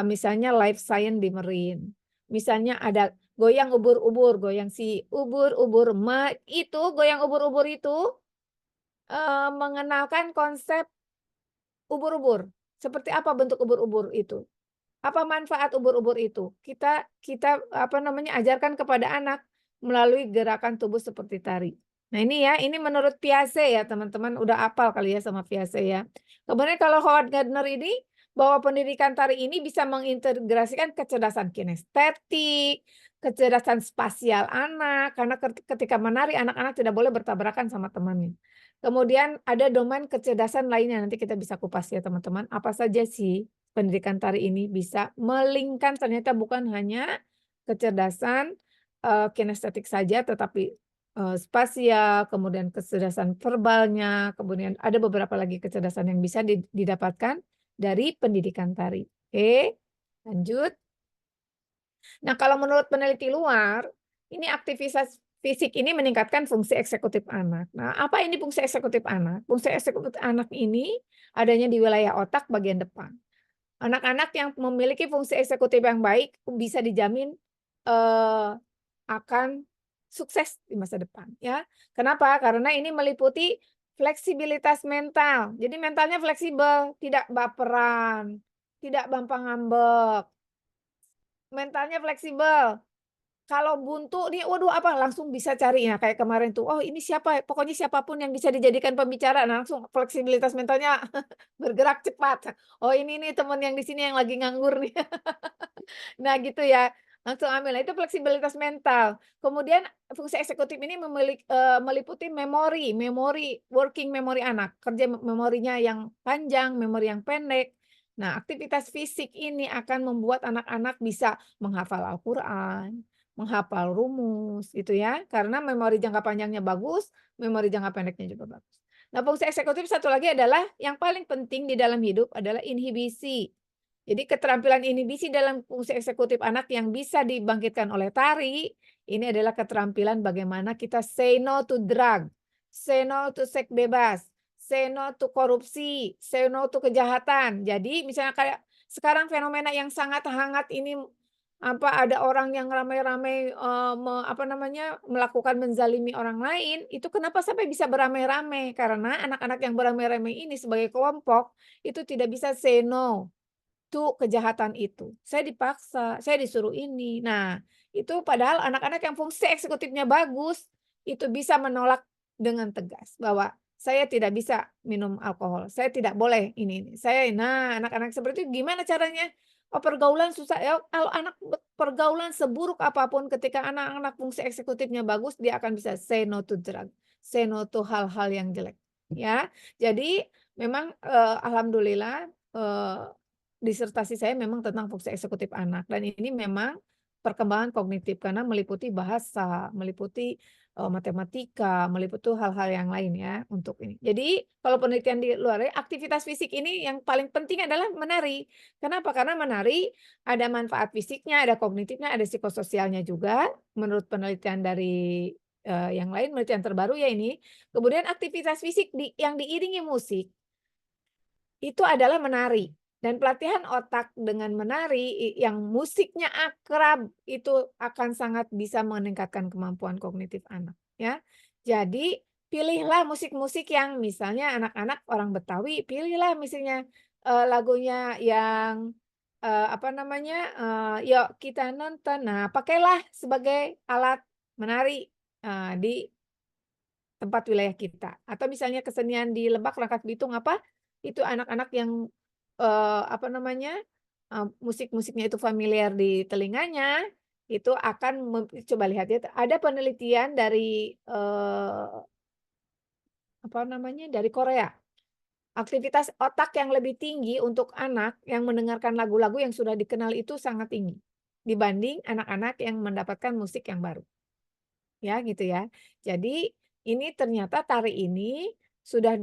misalnya life science di marine. Misalnya ada goyang ubur-ubur, goyang si ubur-ubur, itu goyang ubur-ubur itu mengenalkan konsep ubur-ubur. Seperti apa bentuk ubur-ubur itu? Apa manfaat ubur-ubur itu? Kita ajarkan kepada anak melalui gerakan tubuh seperti tari. Nah ini ya, ini menurut Piaget ya teman-teman, udah apal kali ya sama Piaget ya. Kemudian kalau Howard Gardner ini, bahwa pendidikan tari ini bisa mengintegrasikan kecerdasan kinestetik, kecerdasan spasial anak, karena ketika menari anak-anak tidak boleh bertabrakan sama temannya. Kemudian ada domain kecerdasan lainnya, nanti kita bisa kupas ya teman-teman, apa saja sih pendidikan tari ini bisa melingkan ternyata bukan hanya kecerdasan kinestetik saja, tetapi spasial, kemudian kecerdasan verbalnya, kemudian ada beberapa lagi kecerdasan yang bisa didapatkan dari pendidikan tari. Oke, lanjut. Nah, kalau menurut peneliti luar, ini aktivitas fisik ini meningkatkan fungsi eksekutif anak. Nah, apa ini fungsi eksekutif anak? Fungsi eksekutif anak ini adanya di wilayah otak bagian depan. Anak-anak yang memiliki fungsi eksekutif yang baik bisa dijamin akan sukses di masa depan. Ya, kenapa? Karena ini meliputi fleksibilitas mental. Jadi mentalnya fleksibel, tidak baperan, tidak gampang ngambek. Mentalnya fleksibel. Kalau buntu nih, waduh apa langsung bisa cari ya kayak kemarin tuh. Oh ini siapa? Pokoknya siapapun yang bisa dijadikan pembicara, nah, langsung fleksibilitas mentalnya bergerak cepat. Oh ini nih teman yang di sini yang lagi nganggur nih. Nah gitu ya, langsung ambil. Nah, itu fleksibilitas mental. Kemudian fungsi eksekutif ini meliputi memori, working memory anak, kerja memorinya yang panjang, memori yang pendek. Nah, aktivitas fisik ini akan membuat anak-anak bisa menghafal Al-Quran, menghafal rumus, gitu ya. Karena memori jangka panjangnya bagus, memori jangka pendeknya juga bagus. Nah, fungsi eksekutif satu lagi adalah yang paling penting di dalam hidup adalah inhibisi. Jadi keterampilan inhibisi dalam fungsi eksekutif anak yang bisa dibangkitkan oleh tari, ini adalah keterampilan bagaimana kita say no to drug, say no to seks bebas, say no to korupsi, say no to kejahatan. Jadi misalnya kayak sekarang fenomena yang sangat hangat ini ada orang yang ramai-ramai melakukan menzalimi orang lain, itu kenapa sampai bisa beramai-ramai? Karena anak-anak yang beramai-ramai ini sebagai kelompok itu tidak bisa say no to kejahatan itu. Saya dipaksa, saya disuruh ini. Nah, itu padahal anak-anak yang fungsi eksekutifnya bagus, itu bisa menolak dengan tegas bahwa saya tidak bisa minum alkohol, saya tidak boleh ini. Nah, anak-anak seperti itu gimana caranya? Oh, pergaulan susah ya. Kalau anak pergaulan seburuk apapun ketika anak-anak fungsi eksekutifnya bagus, dia akan bisa say no to drug, say no to hal-hal yang jelek. Ya, jadi memang alhamdulillah disertasi saya memang tentang fungsi eksekutif anak dan ini memang perkembangan kognitif karena meliputi bahasa, meliputi matematika, meliputi hal-hal yang lain ya untuk ini. Jadi kalau penelitian di luar aktivitas fisik ini yang paling penting adalah menari. Kenapa? Karena menari ada manfaat fisiknya, ada kognitifnya, ada psikososialnya juga menurut penelitian dari yang lain, penelitian terbaru ya ini. Kemudian aktivitas fisik yang diiringi musik itu adalah menari. Dan pelatihan otak dengan menari yang musiknya akrab itu akan sangat bisa meningkatkan kemampuan kognitif anak. Ya, jadi pilihlah musik-musik yang misalnya anak-anak orang Betawi, pilihlah misalnya lagunya yang yuk kita nonton. Nah, pakailah sebagai alat menari di tempat wilayah kita. Atau misalnya kesenian di Lebak, Rangkas Bitung itu anak-anak yang musik-musiknya itu familiar di telinganya, itu akan coba lihat ya, ada penelitian dari dari Korea. Aktivitas otak yang lebih tinggi untuk anak yang mendengarkan lagu-lagu yang sudah dikenal itu sangat tinggi dibanding anak-anak yang mendapatkan musik yang baru. Ya, gitu ya. Jadi ini ternyata tari ini sudah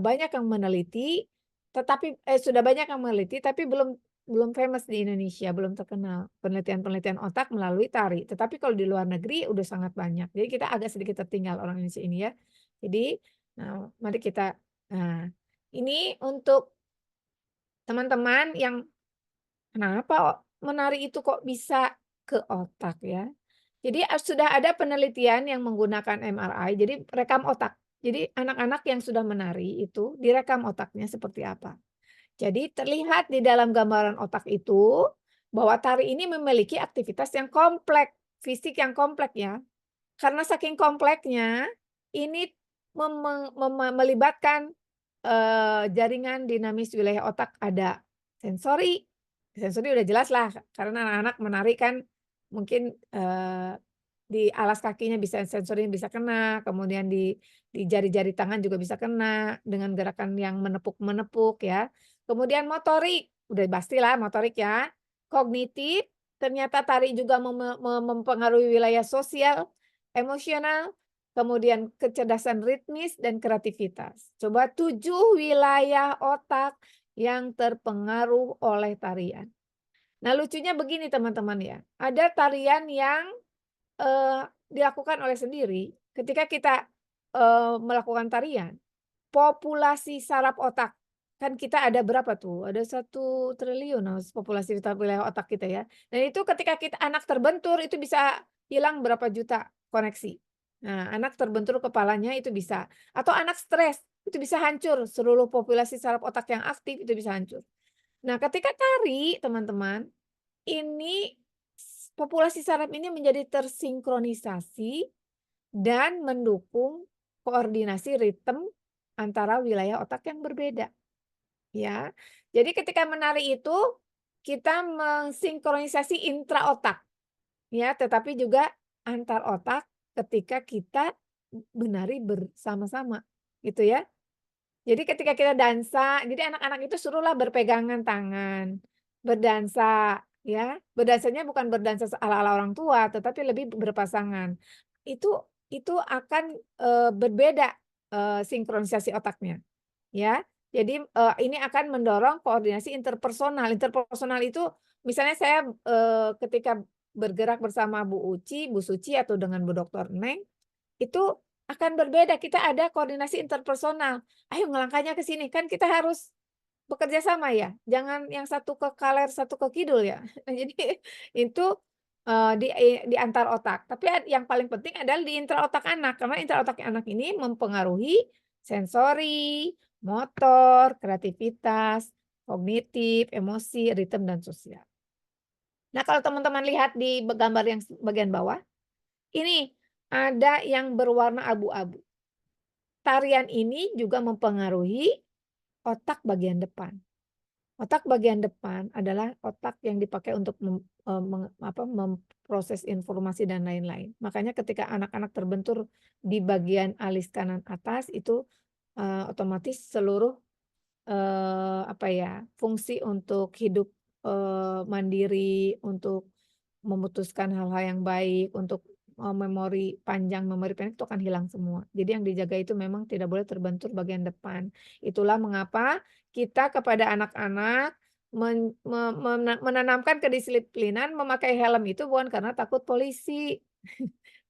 banyak yang meneliti, tetapi tapi belum famous di Indonesia, belum terkenal penelitian-penelitian otak melalui tari. Tetapi kalau di luar negeri udah sangat banyak. Jadi kita agak sedikit tertinggal orang Indonesia ini ya. Jadi mari kita ini untuk teman-teman yang kenapa menari itu kok bisa ke otak ya. Jadi sudah ada penelitian yang menggunakan MRI, jadi rekam otak. Jadi anak-anak yang sudah menari itu direkam otaknya seperti apa. Jadi terlihat di dalam gambaran otak itu bahwa tari ini memiliki aktivitas yang kompleks, fisik yang kompleks ya. Karena saking kompleksnya, ini melibatkan jaringan dinamis wilayah otak, ada sensori. Sensori udah jelas lah, karena anak-anak menari kan mungkin di alas kakinya bisa sensorinya bisa kena, kemudian di jari-jari tangan juga bisa kena dengan gerakan yang menepuk-menepuk ya. Kemudian motorik, udah pastilah motorik ya. Kognitif, ternyata tari juga mempengaruhi wilayah sosial, emosional, kemudian kecerdasan ritmis dan kreativitas. Coba 7 wilayah otak yang terpengaruh oleh tarian. Nah, lucunya begini teman-teman ya. Ada tarian yang dilakukan oleh sendiri. Ketika kita melakukan tarian, populasi saraf otak, kan kita ada berapa tuh? Ada 1 triliun populasi wilayah otak kita ya. Dan itu ketika anak terbentur itu bisa hilang berapa juta koneksi. Nah, anak terbentur kepalanya itu bisa. Atau anak stres, itu bisa hancur. Seluruh populasi saraf otak yang aktif itu bisa hancur. Nah, ketika tari, teman-teman, ini populasi saraf ini menjadi tersinkronisasi dan mendukung koordinasi ritme antara wilayah otak yang berbeda. Ya. Jadi ketika menari itu kita mensinkronisasi intraotak. Ya, tetapi juga antar otak ketika kita menari bersama-sama, gitu ya. Jadi ketika kita dansa, jadi anak-anak itu suruhlah berpegangan tangan, berdansa, ya. Berdansanya bukan berdansa ala-ala orang tua, tetapi lebih berpasangan. Itu akan berbeda sinkronisasi otaknya, ya. Jadi ini akan mendorong koordinasi interpersonal. Interpersonal itu misalnya saya ketika bergerak bersama Bu Uci, Bu Suci atau dengan Bu Dr. Neng, itu akan berbeda. Kita ada koordinasi interpersonal. Ayo ngelangkahnya ke sini. Kan kita harus bekerja sama ya. Jangan yang satu ke kaler, satu ke kidul ya. Jadi itu di antar otak. Tapi yang paling penting adalah di intraotak anak. Karena intraotak anak ini mempengaruhi sensori, motor, kreativitas, kognitif, emosi, ritme, dan sosial. Nah, kalau teman-teman lihat di gambar yang bagian bawah, ini ada yang berwarna abu-abu. Tarian ini juga mempengaruhi otak bagian depan. Otak bagian depan adalah otak yang dipakai untuk memproses informasi dan lain-lain. Makanya ketika anak-anak terbentur di bagian alis kanan atas itu otomatis seluruh fungsi untuk hidup mandiri, untuk memutuskan hal-hal yang baik, untuk memori panjang, memori pendek itu akan hilang semua. Jadi yang dijaga itu memang tidak boleh terbentur bagian depan. Itulah mengapa kita kepada anak-anak menanamkan kedisiplinan memakai helm itu bukan karena takut polisi,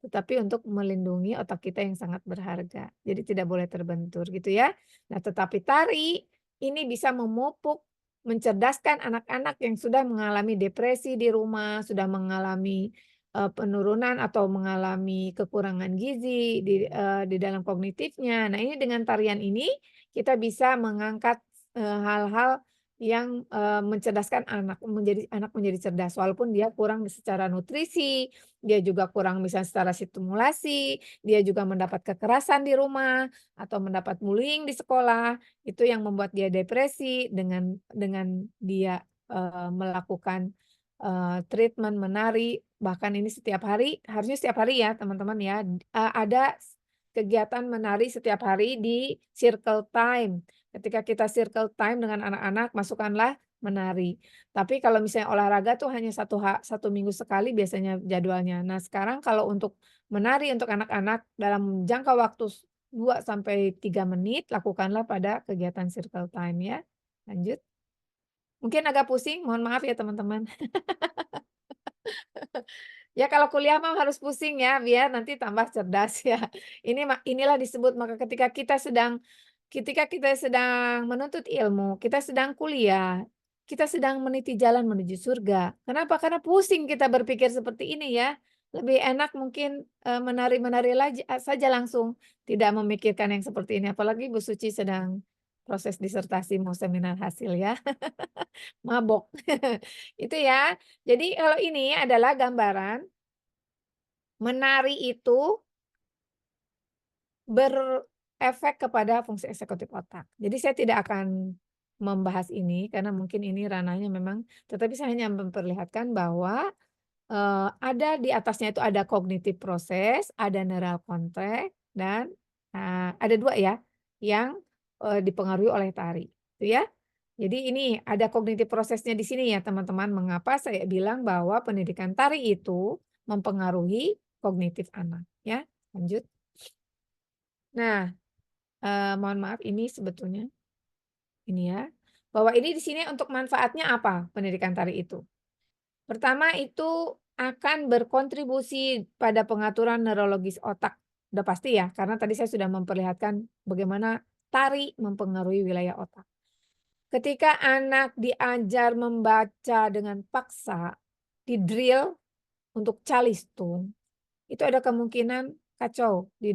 tetapi untuk melindungi otak kita yang sangat berharga. Jadi tidak boleh terbentur gitu ya. Nah, tetapi tari ini bisa memupuk, mencerdaskan anak-anak yang sudah mengalami depresi di rumah, sudah mengalami penurunan atau mengalami kekurangan gizi di dalam kognitifnya. Nah, ini dengan tarian ini kita bisa mengangkat hal-hal yang mencerdaskan anak, menjadi cerdas walaupun dia kurang secara nutrisi, dia juga kurang misalnya secara stimulasi, dia juga mendapat kekerasan di rumah atau mendapat bullying di sekolah, itu yang membuat dia depresi dengan dia melakukan treatment menari, bahkan ini setiap hari, harusnya setiap hari ya teman-teman ya, ada kegiatan menari setiap hari di circle time. Ketika kita circle time dengan anak-anak, masukkanlah menari. Tapi kalau misalnya olahraga tuh hanya satu minggu sekali biasanya jadwalnya. Nah sekarang kalau untuk menari untuk anak-anak dalam jangka waktu 2 sampai 3 menit, lakukanlah pada kegiatan circle time ya. Lanjut. Mungkin agak pusing, mohon maaf ya teman-teman. Ya kalau kuliah mah harus pusing ya, biar nanti tambah cerdas ya. Inilah disebut maka ketika kita sedang menuntut ilmu, kita sedang kuliah, kita sedang meniti jalan menuju surga. Kenapa? Karena pusing kita berpikir seperti ini ya. Lebih enak mungkin menari-menari saja langsung, tidak memikirkan yang seperti ini. Apalagi Bu Suci sedang proses disertasi mau seminar hasil ya. Mabok. Itu ya. Jadi kalau ini adalah gambaran menari itu berefek kepada fungsi eksekutif otak. Jadi saya tidak akan membahas ini karena mungkin ini ranahnya memang, tetapi saya hanya memperlihatkan bahwa ada di atasnya itu ada cognitive proses, ada neural contact, dan ada 2 ya yang dipengaruhi oleh tari, itu ya. Jadi ini ada cognitive prosesnya di sini ya teman-teman. Mengapa saya bilang bahwa pendidikan tari itu mempengaruhi kognitif anak ya. Lanjut. Nah, mohon maaf ini sebetulnya ini ya. Bahwa ini di sini untuk manfaatnya apa pendidikan tari itu? Pertama itu akan berkontribusi pada pengaturan neurologis otak. Udah pasti ya, karena tadi saya sudah memperlihatkan bagaimana tari mempengaruhi wilayah otak. Ketika anak diajar membaca dengan paksa, di-drill untuk calistung, itu ada kemungkinan kacau di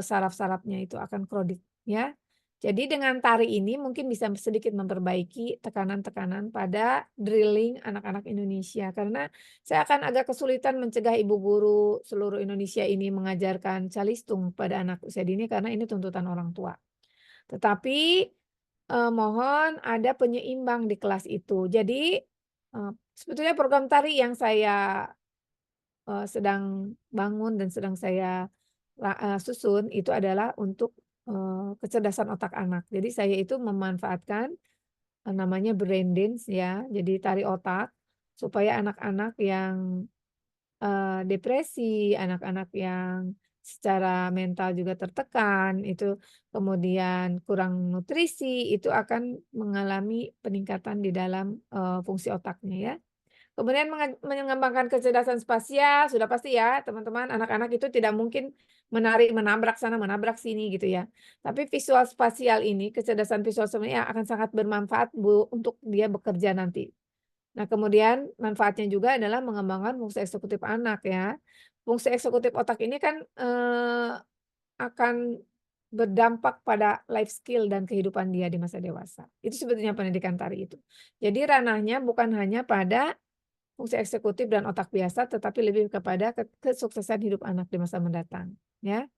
saraf-sarafnya itu akan krodit ya. Jadi dengan tari ini mungkin bisa sedikit memperbaiki tekanan-tekanan pada drilling anak-anak Indonesia. Karena saya akan agak kesulitan mencegah ibu guru seluruh Indonesia ini mengajarkan calistung pada anak usia dini karena ini tuntutan orang tua. Tetapi mohon ada penyeimbang di kelas itu. Jadi sebetulnya program tari yang saya sedang bangun dan sedang saya susun itu adalah untuk kecerdasan otak anak. Jadi saya itu memanfaatkan namanya brain dance ya, jadi tari otak supaya anak-anak yang depresi, anak-anak yang secara mental juga tertekan, itu kemudian kurang nutrisi, itu akan mengalami peningkatan di dalam fungsi otaknya ya. Kemudian mengembangkan kecerdasan spasial, sudah pasti ya teman-teman, anak-anak itu tidak mungkin menari, menabrak sana, menabrak sini gitu ya. Tapi visual spasial ini, kecerdasan visual spasial ini akan sangat bermanfaat Bu untuk dia bekerja nanti. Nah kemudian manfaatnya juga adalah mengembangkan fungsi eksekutif anak ya. Fungsi eksekutif otak ini kan akan berdampak pada life skill dan kehidupan dia di masa dewasa. Itu sebetulnya pendidikan tari itu. Jadi ranahnya bukan hanya pada fungsi eksekutif dan otak biasa, tetapi lebih kepada kesuksesan hidup anak di masa mendatang. Ya.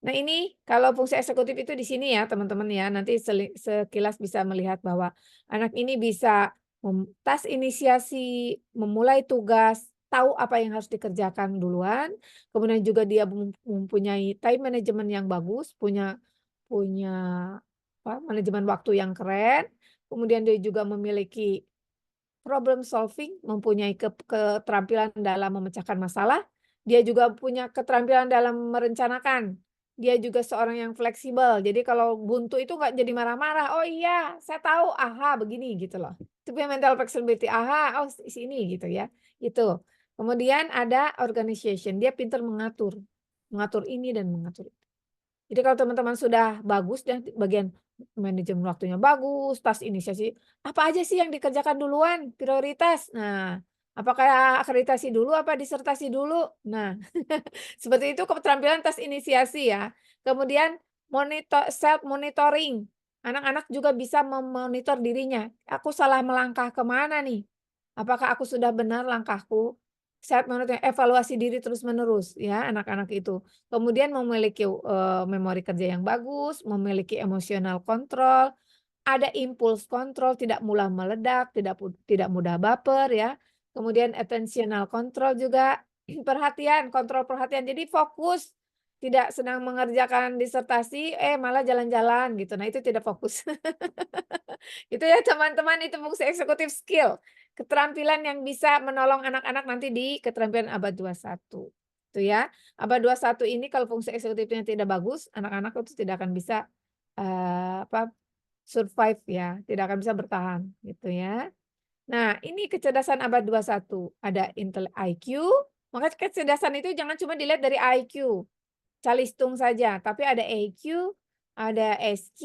Nah ini kalau fungsi eksekutif itu di sini ya teman-teman ya, nanti sekilas bisa melihat bahwa anak ini bisa tas inisiasi, memulai tugas, tahu apa yang harus dikerjakan duluan, kemudian juga dia mempunyai time management yang bagus, punya manajemen waktu yang keren, kemudian dia juga memiliki problem solving, mempunyai keterampilan dalam memecahkan masalah, dia juga punya keterampilan dalam merencanakan. Dia juga seorang yang fleksibel. Jadi kalau buntu itu nggak jadi marah-marah. Oh iya, saya tahu, aha begini gitu loh. Itu punya mental flexibility. Aha, oh sini gitu ya. Itu. Kemudian ada organization. Dia pintar mengatur ini dan mengatur itu. Jadi kalau teman-teman sudah bagus dan bagian manajemen waktunya bagus, tas inisiasi, apa aja sih yang dikerjakan duluan, prioritas. Nah, apakah akreditasi dulu, apa disertasi dulu? Nah, seperti itu keterampilan tas inisiasi ya. Kemudian self monitoring. anak-anak juga bisa memonitor dirinya. Aku salah melangkah kemana nih? Apakah aku sudah benar langkahku? Saat menurut evaluasi diri terus-menerus ya anak-anak itu. Kemudian memiliki memori kerja yang bagus, memiliki emosional kontrol, ada impuls kontrol, tidak mudah meledak, tidak mudah baper ya. Kemudian attentional control juga, perhatian, kontrol perhatian. Jadi fokus, tidak sedang mengerjakan disertasi, malah jalan-jalan gitu. Nah, itu tidak fokus. Itu ya teman-teman, itu fungsi eksekutif skill. Keterampilan yang bisa menolong anak-anak nanti di keterampilan abad 21. Itu ya. Abad 21 ini kalau fungsi eksekutifnya tidak bagus, anak-anak itu tidak akan bisa survive ya, tidak akan bisa bertahan gitu ya. Nah, ini kecerdasan abad 21. Ada IQ, maka kecerdasan itu jangan cuma dilihat dari IQ, calistung saja, tapi ada EQ, ada SQ,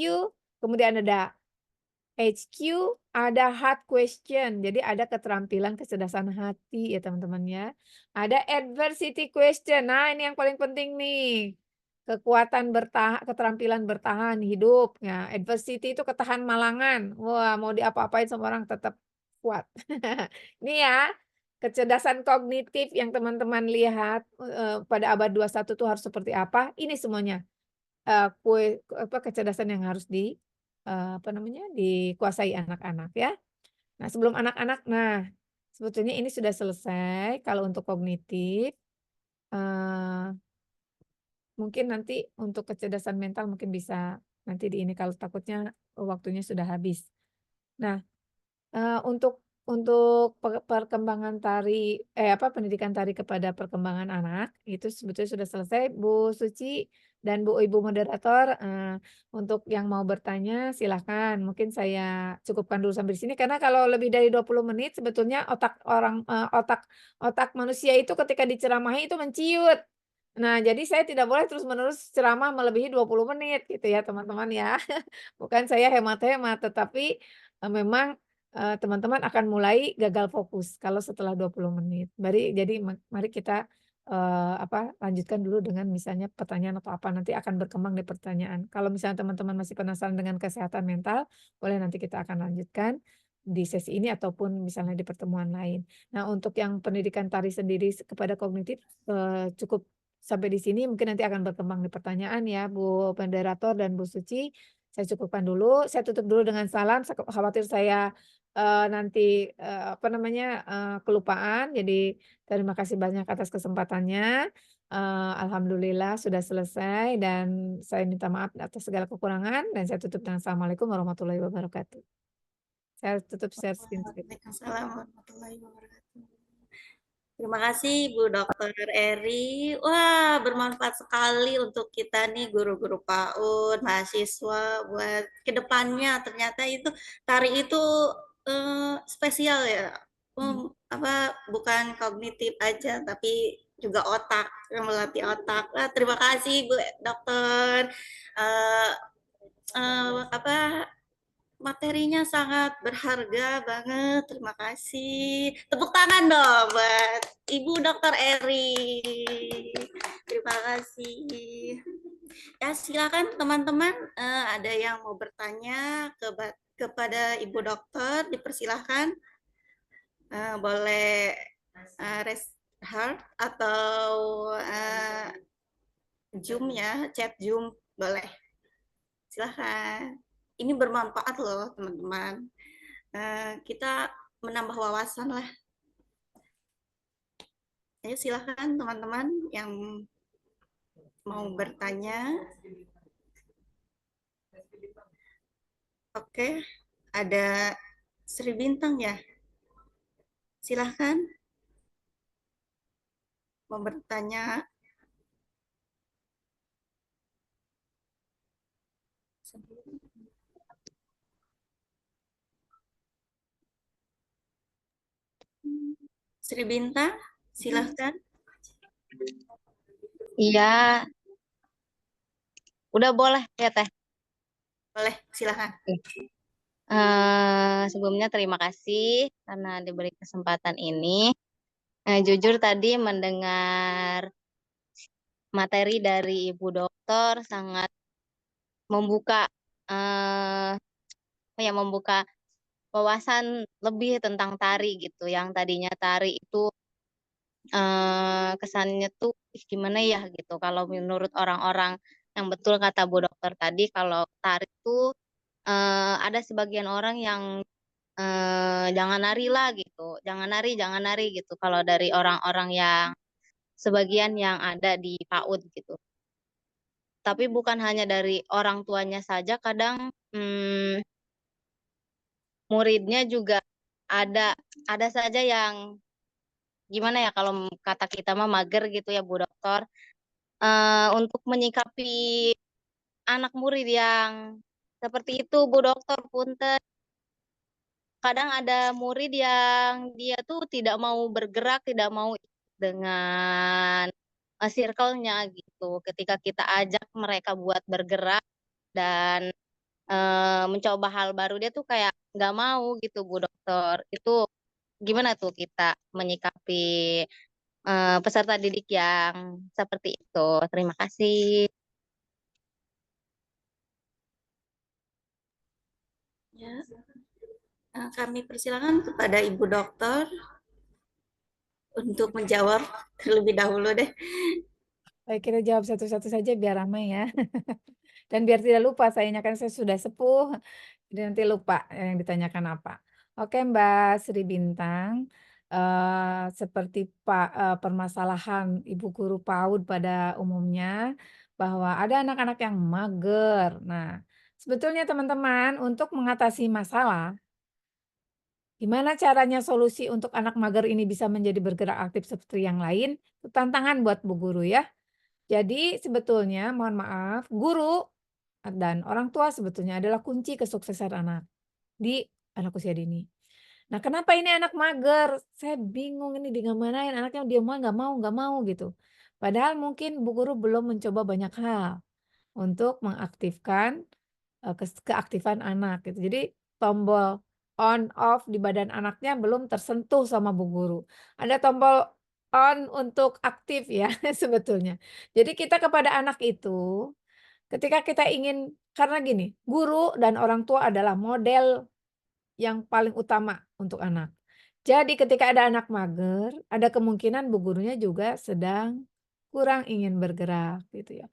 kemudian ada HQ, ada hard question. Jadi ada keterampilan kecerdasan hati ya teman-teman ya. Ada adversity question. Nah, ini yang paling penting nih. Kekuatan keterampilan bertahan hidup. Ya, adversity itu ketahan malangan. Wah, mau diapa-apain sama orang tetap kuat. Ini ya, kecerdasan kognitif yang teman-teman lihat pada abad 21 itu harus seperti apa? Ini semuanya. Kecerdasan yang harus dikuasai anak-anak ya. Nah, sebelum anak-anak, sebetulnya ini sudah selesai kalau untuk kognitif. Mungkin nanti untuk kecerdasan mental mungkin bisa nanti di ini kalau takutnya waktunya sudah habis. Nah, untuk perkembangan tari pendidikan tari kepada perkembangan anak itu sebetulnya sudah selesai. Bu Suci dan Bu Ibu moderator, untuk yang mau bertanya silahkan. Mungkin saya cukupkan dulu sampai di sini karena kalau lebih dari 20 menit sebetulnya otak manusia itu ketika diceramahi itu menciut. Nah, jadi saya tidak boleh terus-menerus ceramah melebihi 20 menit gitu ya, teman-teman ya. Bukan saya hemat-hemat, tetapi memang teman-teman akan mulai gagal fokus kalau setelah 20 menit. Jadi mari kita lanjutkan dulu dengan misalnya pertanyaan atau apa, nanti akan berkembang di pertanyaan. Kalau misalnya teman-teman masih penasaran dengan kesehatan mental, boleh nanti kita akan lanjutkan di sesi ini ataupun misalnya di pertemuan lain. Nah, untuk yang pendidikan tari sendiri kepada kognitif cukup sampai di sini, mungkin nanti akan berkembang di pertanyaan ya Bu moderator dan Bu Suci. Saya cukupkan dulu, saya tutup dulu dengan salam, khawatir saya nanti kelupaan. Jadi terima kasih banyak atas kesempatannya. Alhamdulillah sudah selesai dan saya minta maaf atas segala kekurangan dan saya tutup dengan Assalamualaikum warahmatullahi wabarakatuh. Saya tutup share screen. Waalaikumsalam warahmatullahi wabarakatuh. Terima kasih Bu Dr. Eri. Wah, bermanfaat sekali untuk kita nih guru-guru PAUD, mahasiswa buat kedepannya. Ternyata itu tari itu spesial ya. Bukan kognitif aja tapi juga otak, melatih otak. Terima kasih Bu Dokter. Materinya sangat berharga banget. Terima kasih. Tepuk tangan dong buat Ibu Dr. Eri. Terima kasih. Ya, silakan teman-teman, ada yang mau bertanya kepada Ibu Dokter, dipersilahkan. Boleh raise heart atau Zoom ya, chat Zoom boleh. Silahkan. Ini bermanfaat loh teman-teman. Kita menambah wawasan lah. Ayo silakan teman-teman yang mau bertanya. Oke, ada Sri Bintang ya. Silahkan mau bertanya. Sri Bintang, silahkan. Iya, udah boleh ya Teh. Boleh, silahkan. Sebelumnya terima kasih karena diberi kesempatan ini. Jujur tadi mendengar materi dari Ibu Dokter sangat membuka eh, membuka wawasan lebih tentang tari gitu. Yang tadinya tari itu kesannya tuh "Ih, gimana ya gitu. Kalau menurut orang-orang yang betul kata Bu Dokter tadi kalau tari itu ada sebagian orang yang jangan nari lah gitu, jangan nari gitu. Kalau dari orang-orang yang sebagian yang ada di PAUD gitu. Tapi bukan hanya dari orang tuanya saja, kadang muridnya juga ada saja yang gimana ya kalau kata kita mah mager gitu ya Bu Dokter. Untuk menyikapi anak murid yang seperti itu Bu Dokter, punten. Kadang ada murid yang dia tuh tidak mau bergerak, tidak mau ikut dengan circle-nya gitu. Ketika kita ajak mereka buat bergerak dan mencoba hal baru, dia tuh kayak nggak mau gitu Bu Dokter. Itu gimana tuh kita menyikapi peserta didik yang seperti itu? Terima kasih. Ya. Kami persilakan kepada Ibu Dokter untuk menjawab terlebih dahulu deh. Baik, kita jawab satu-satu saja biar ramai ya. Dan biar tidak lupa, sayangnya kan saya sudah sepuh, jadi nanti lupa yang ditanyakan apa. Oke Mbak Sri Bintang, seperti permasalahan Ibu Guru PAUD pada umumnya, bahwa ada anak-anak yang mager. Nah, sebetulnya teman-teman untuk mengatasi masalah, gimana caranya solusi untuk anak mager ini bisa menjadi bergerak aktif seperti yang lain, itu tantangan buat Bu Guru ya. Jadi sebetulnya mohon maaf, guru dan orang tua sebetulnya adalah kunci kesuksesan anak di anak usia dini. Nah, kenapa ini anak mager? Saya bingung ini digamanain anaknya dia mau nggak mau gitu. Padahal mungkin Bu Guru belum mencoba banyak hal untuk mengaktifkan keaktifan anak gitu. Jadi tombol on off di badan anaknya belum tersentuh sama Bu Guru. Ada tombol on untuk aktif ya sebetulnya. Jadi kita kepada anak itu ketika kita ingin karena gini, guru dan orang tua adalah model yang paling utama untuk anak. Jadi ketika ada anak mager, ada kemungkinan bu gurunya juga sedang kurang ingin bergerak gitu ya.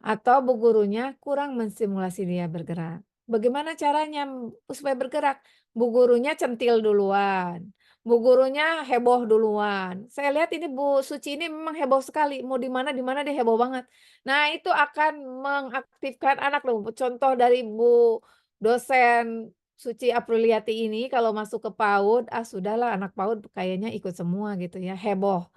Atau bu gurunya kurang menstimulasi dia bergerak. Bagaimana caranya supaya bergerak? Bu gurunya centil duluan. Bu gurunya heboh duluan. Saya lihat ini Bu Suci ini memang heboh sekali. Mau di mana dia heboh banget. Nah, itu akan mengaktifkan anak loh. Contoh dari Bu dosen Suci Apriliati ini kalau masuk ke PAUD, sudahlah anak PAUD kayaknya ikut semua gitu ya, heboh.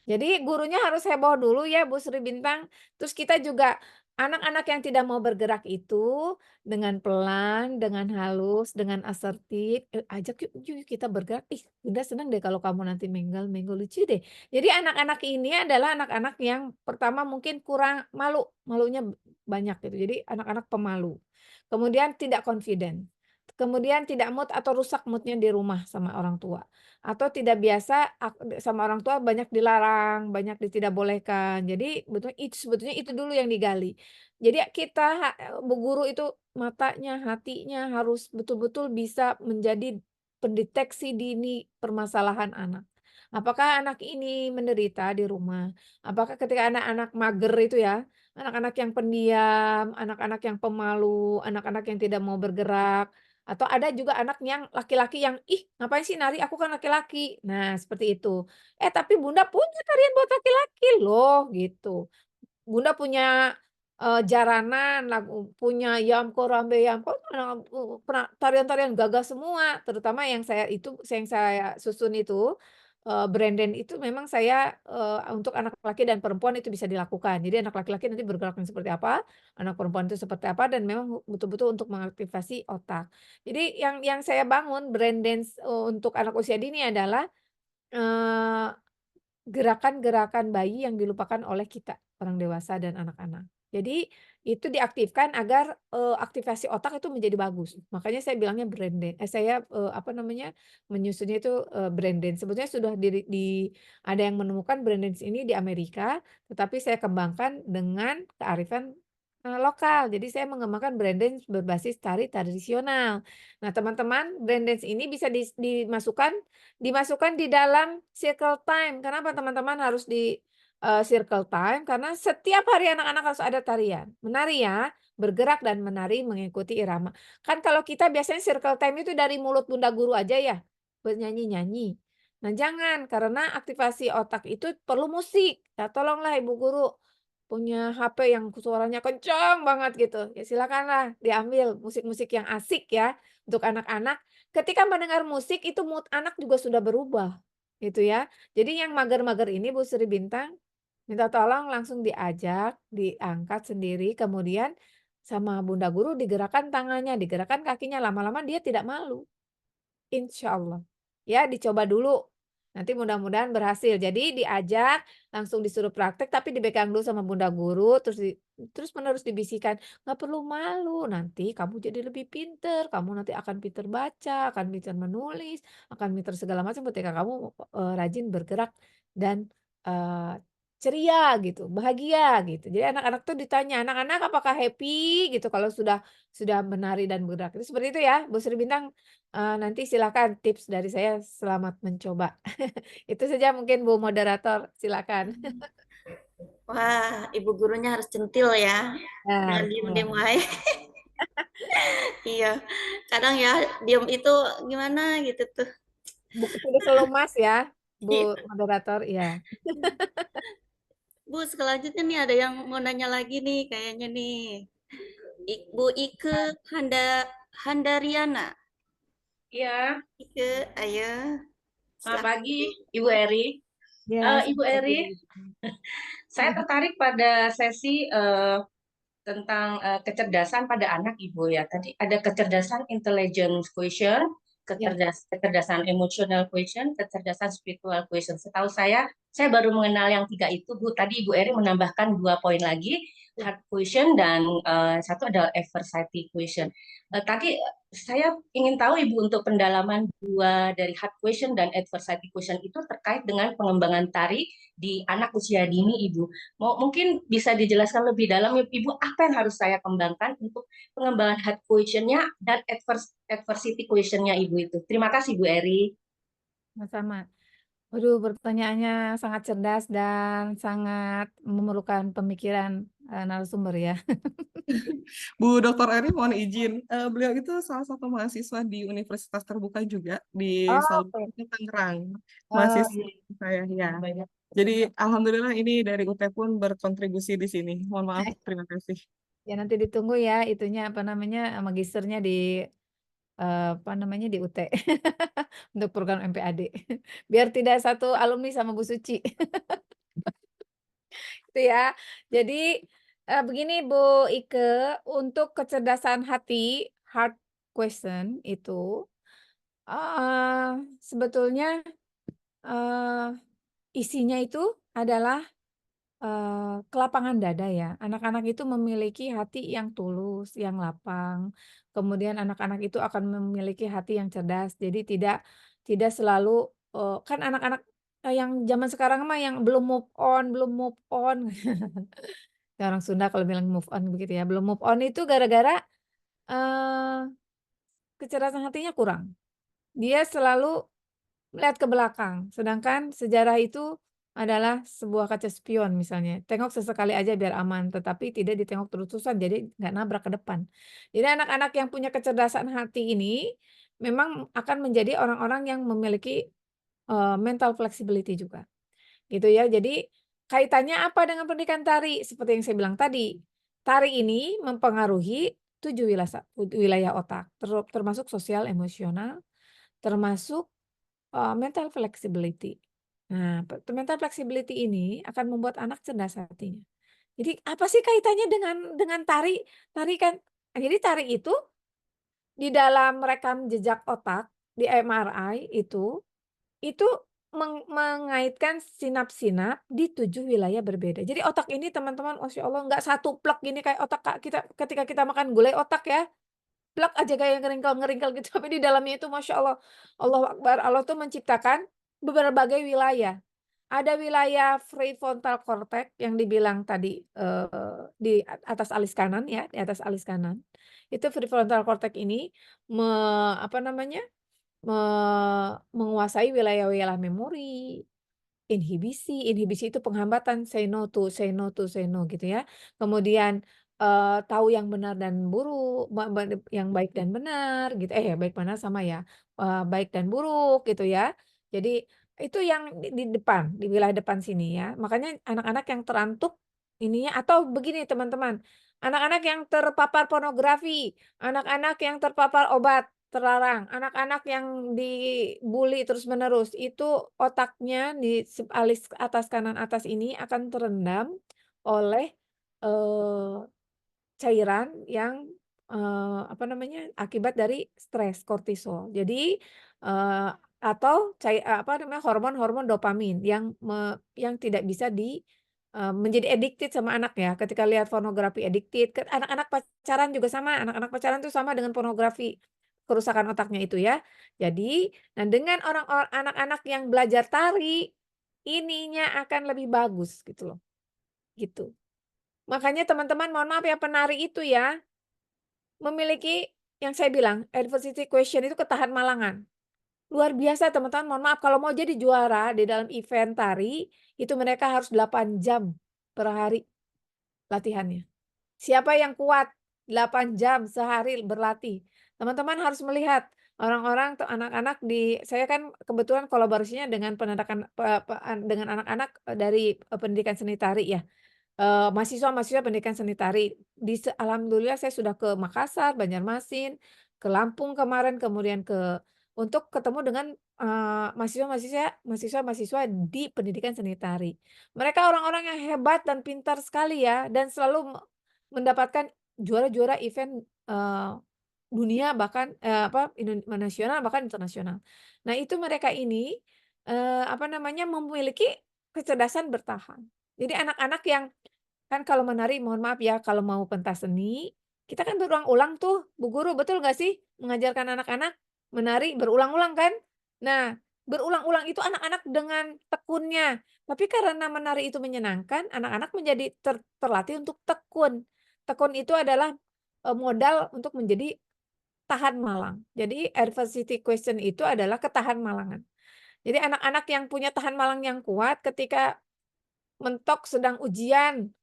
Jadi gurunya harus heboh dulu ya Bu Sri Bintang. Terus kita juga anak-anak yang tidak mau bergerak itu dengan pelan, dengan halus, dengan asertif, ajak yuk kita bergerak. Ih, Bunda senang deh kalau kamu nanti menggal-menggal lucu deh. Jadi anak-anak ini adalah anak-anak yang pertama mungkin kurang malu, malunya banyak gitu. Jadi anak-anak pemalu. Kemudian tidak confident. Kemudian tidak mood atau rusak moodnya di rumah sama orang tua. Atau tidak biasa sama orang tua banyak dilarang, banyak ditidakbolehkan. Jadi sebetulnya itu dulu yang digali. Jadi kita Bu guru itu matanya, hatinya harus betul-betul bisa menjadi pendeteksi dini permasalahan anak. Apakah anak ini menderita di rumah? Apakah ketika anak-anak mager itu ya, anak-anak yang pendiam, anak-anak yang pemalu, anak-anak yang tidak mau bergerak, atau ada juga anak yang laki-laki yang, "Ih, ngapain sih nari? Aku kan laki-laki." Nah, seperti itu. Tapi Bunda punya tarian buat laki-laki loh, gitu. Bunda punya, jaranan, punya Yamko Rambe Yamko, tarian-tarian gagah semua, terutama yang saya susun itu, brain dance itu memang saya, untuk anak laki dan perempuan itu bisa dilakukan. Jadi anak laki-laki nanti bergeraknya seperti apa, anak perempuan itu seperti apa, dan memang betul-betul untuk mengaktifasi otak. Jadi yang saya bangun brain dance, untuk anak usia dini adalah, eee gerakan-gerakan bayi yang dilupakan oleh kita, orang dewasa dan anak-anak. Jadi itu diaktifkan agar, aktivasi otak itu menjadi bagus. Makanya saya bilangnya apa namanya, menyusunnya itu, brain dance. Sebetulnya sudah ada yang menemukan brain dance ini di Amerika, tetapi saya kembangkan dengan kearifan lokal. Jadi saya mengembangkan breakdance berbasis tari tradisional. Nah, teman-teman, breakdance ini bisa dimasukkan di dalam circle time. Kenapa teman-teman harus di circle time? Karena setiap hari anak-anak harus ada tarian. Menari ya, bergerak dan menari mengikuti irama. Kan kalau kita biasanya circle time itu dari mulut bunda guru aja ya, bernyanyi-nyanyi. Nah, jangan, karena aktivasi otak itu perlu musik. Ya, tolonglah Ibu Guru punya HP yang suaranya kencang banget gitu, ya silakanlah diambil musik-musik yang asik ya untuk anak-anak. Ketika mendengar musik itu mood anak juga sudah berubah, gitu ya. Jadi yang mager-mager ini Bu Sri Bintang minta tolong langsung diajak, diangkat sendiri, kemudian sama Bunda Guru digerakkan tangannya, digerakkan kakinya, lama-lama dia tidak malu. Insya Allah. Ya, dicoba dulu. Nanti mudah-mudahan berhasil. Jadi diajak, langsung disuruh praktek, tapi dipegang dulu sama Bunda Guru, terus menerus dibisikkan, nggak perlu malu, nanti kamu jadi lebih pinter, kamu nanti akan pinter baca, akan pinter menulis, akan pinter segala macam ketika kamu rajin bergerak dan eh, ceria gitu, bahagia gitu. Jadi anak-anak tuh ditanya, anak-anak apakah happy gitu kalau sudah menari dan bergerak. Itu seperti itu ya, Bu Sri Bintang. Nanti silakan tips dari saya, selamat mencoba. Itu saja mungkin Bu Moderator, silakan. Wah, ibu gurunya harus centil ya. Jangan Nah, diem-diem wae. Iya. Kadang ya diem itu gimana gitu tuh. sudah selalu Mas ya, Iya. Bu Moderator, ya. Bu, selanjutnya nih ada yang mau nanya lagi nih kayaknya nih. Bu Ike Handariana. Iya, Ike, ayo. selamat Silakan. pagi Ibu Eri. Ya, Ibu Eri, saya tertarik pada sesi tentang kecerdasan pada anak Ibu ya. Tadi ada kecerdasan intelligence quotient, kecerdasan emotional quotient, kecerdasan spiritual quotient. Setahu saya baru mengenal yang 3 itu, Bu. Tadi Ibu Eri menambahkan 2 poin lagi, heart quotient dan satu adalah adversity quotient. Tadi saya ingin tahu Ibu untuk pendalaman 2 dari heart quotient dan adversity quotient itu terkait dengan pengembangan tari di anak usia dini, Ibu. Mungkin bisa dijelaskan lebih dalam, Ibu, apa yang harus saya kembangkan untuk pengembangan heart quotient-nya dan adversity quotient-nya Ibu itu. Terima kasih, Bu Eri. sama-sama. Waduh, pertanyaannya sangat cerdas dan sangat memerlukan pemikiran narasumber ya. Bu Dr. Eri mohon izin, beliau itu salah satu mahasiswa di Universitas Terbuka juga di Tangerang, mahasiswa saya ya. Jadi alhamdulillah ini dari UT pun berkontribusi di sini. Mohon maaf, terima kasih. Ya nanti ditunggu ya itunya apa namanya magisternya di di UT untuk program MPAD. Biar tidak satu alumni sama Bu Suci. Itu ya. Jadi begini Bu Ike, untuk kecerdasan hati, heart question itu sebetulnya isinya itu adalah kelapangan dada ya. Anak-anak itu memiliki hati yang tulus, yang lapang. Kemudian anak-anak itu akan memiliki hati yang cerdas. Jadi tidak selalu kan anak-anak yang zaman sekarang mah yang belum move on. Orang Sunda kalau bilang move on begitu ya. Belum move on itu gara-gara kecerdasan hatinya kurang. Dia selalu melihat ke belakang. Sedangkan sejarah itu adalah sebuah kaca spion misalnya. Tengok sesekali aja biar aman, tetapi tidak ditengok terus-terusan, jadi nggak nabrak ke depan. Jadi anak-anak yang punya kecerdasan hati ini memang akan menjadi orang-orang yang memiliki mental flexibility juga. Gitu ya. Jadi kaitannya apa dengan pendidikan tari? Seperti yang saya bilang tadi, tari ini mempengaruhi 7 wilayah otak, termasuk sosial emosional, termasuk mental flexibility. Nah, mental flexibility ini akan membuat anak cerdas hatinya. Jadi apa sih kaitannya dengan tari? Tari kan, jadi tari itu di dalam rekam jejak otak di MRI itu mengaitkan sinap-sinap di 7 wilayah berbeda. Jadi otak ini teman-teman, Masya Allah, nggak satu plak gini kayak otak kita ketika kita makan gulai otak ya. Plak aja kayak ngeringkel-ngeringkel gitu. Tapi di dalamnya itu Masya Allah, Allahu Akbar, Allah tuh menciptakan berbagai wilayah. Ada wilayah prefrontal cortex yang dibilang tadi di atas alis kanan ya, di atas alis kanan. Itu prefrontal cortex ini apa namanya? Menguasai wilayah-wilayah memori, inhibisi itu penghambatan, say no to, say no to, say no gitu ya. Kemudian tahu yang benar dan buruk, yang baik dan benar gitu. Baik benar sama ya, baik dan buruk gitu ya. Jadi itu yang di depan, di wilayah depan sini ya. Makanya anak-anak yang terantuk ininya atau begini teman-teman, anak-anak yang terpapar pornografi, anak-anak yang terpapar obat terlarang, anak-anak yang dibully terus-menerus, itu otaknya di alis atas kanan atas ini akan terendam oleh, eee, cairan yang, apa namanya, akibat dari stres, kortisol. Jadi, atau apa namanya, hormon-hormon dopamin yang tidak bisa menjadi addicted sama anak ya, ketika lihat pornografi addicted, anak-anak pacaran juga sama, anak-anak pacaran tuh sama dengan pornografi, kerusakan otaknya itu ya. Jadi, nah dengan anak-anak yang belajar tari, ininya akan lebih bagus gitu loh, gitu. Makanya teman-teman mohon maaf ya, penari itu ya, memiliki yang saya bilang, adversity question itu ketahan malangan. Luar biasa teman-teman, mohon maaf kalau mau jadi juara di dalam event tari, itu mereka harus 8 jam per hari latihannya. Siapa yang kuat 8 jam sehari berlatih? Teman-teman harus melihat orang-orang atau anak-anak saya kan kebetulan kolaborasinya dengan dengan anak-anak dari pendidikan seni tari ya. Mahasiswa-mahasiswa pendidikan seni tari. Alhamdulillah saya sudah ke Makassar, Banjarmasin, ke Lampung kemarin, kemudian untuk ketemu dengan mahasiswa-mahasiswa di pendidikan seni tari. Mereka orang-orang yang hebat dan pintar sekali ya, dan selalu mendapatkan juara-juara event dunia bahkan nasional bahkan internasional. Nah itu mereka ini apa namanya, memiliki kecerdasan bertahan. Jadi anak-anak yang kan kalau menari mohon maaf ya, kalau mau pentas seni, kita kan berulang-ulang tuh Bu Guru, betul nggak sih? Mengajarkan anak-anak menari berulang-ulang kan? Nah, berulang-ulang itu anak-anak dengan tekunnya. Tapi karena menari itu menyenangkan, anak-anak menjadi terlatih untuk tekun. Tekun itu adalah modal untuk menjadi tahan malang. Jadi adversity question itu adalah ketahan malangan. Jadi anak-anak yang punya tahan malang yang kuat ketika mentok sedang ujian,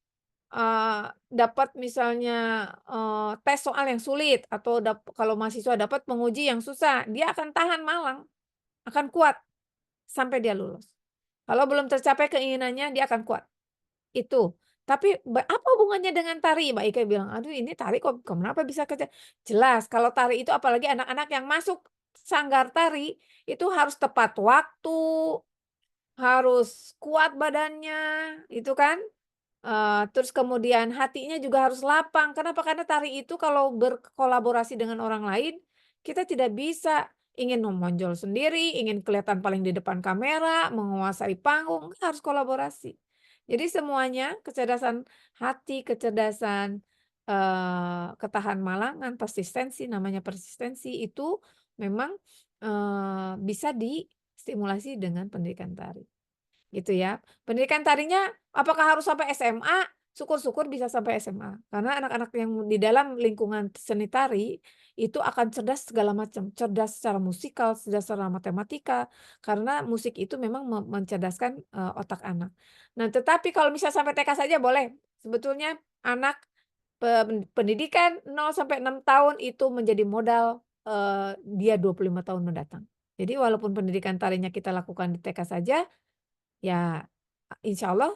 dapat misalnya, tes soal yang sulit atau kalau mahasiswa dapat menguji yang susah, dia akan tahan malang, akan kuat sampai dia lulus. Kalau belum tercapai keinginannya, dia akan kuat. Itu. Tapi apa hubungannya dengan tari? Mbak Ika bilang, "Aduh ini tari kok kenapa bisa jelas, kalau tari itu apalagi anak-anak yang masuk sanggar tari, itu harus tepat waktu, harus kuat badannya, itu kan. Terus kemudian hatinya juga harus lapang. Kenapa? Karena tari itu kalau berkolaborasi dengan orang lain, kita tidak bisa ingin memonjol sendiri, ingin kelihatan paling di depan kamera, menguasai panggung, harus kolaborasi. Jadi semuanya kecerdasan hati, kecerdasan ketahan malangan, persistensi, namanya persistensi itu memang bisa distimulasi dengan pendidikan tari. Gitu ya. Pendidikan tarinya apakah harus sampai SMA? Syukur-syukur bisa sampai SMA. Karena anak-anak yang di dalam lingkungan seni tari itu akan cerdas segala macam. Cerdas secara musikal, cerdas secara matematika. Karena musik itu memang mencerdaskan otak anak. Nah, tetapi kalau misalnya sampai TK saja boleh. Sebetulnya anak pendidikan 0 sampai 6 tahun itu menjadi modal dia 25 tahun mendatang. Jadi walaupun pendidikan tarinya kita lakukan di TK saja, ya, insya Allah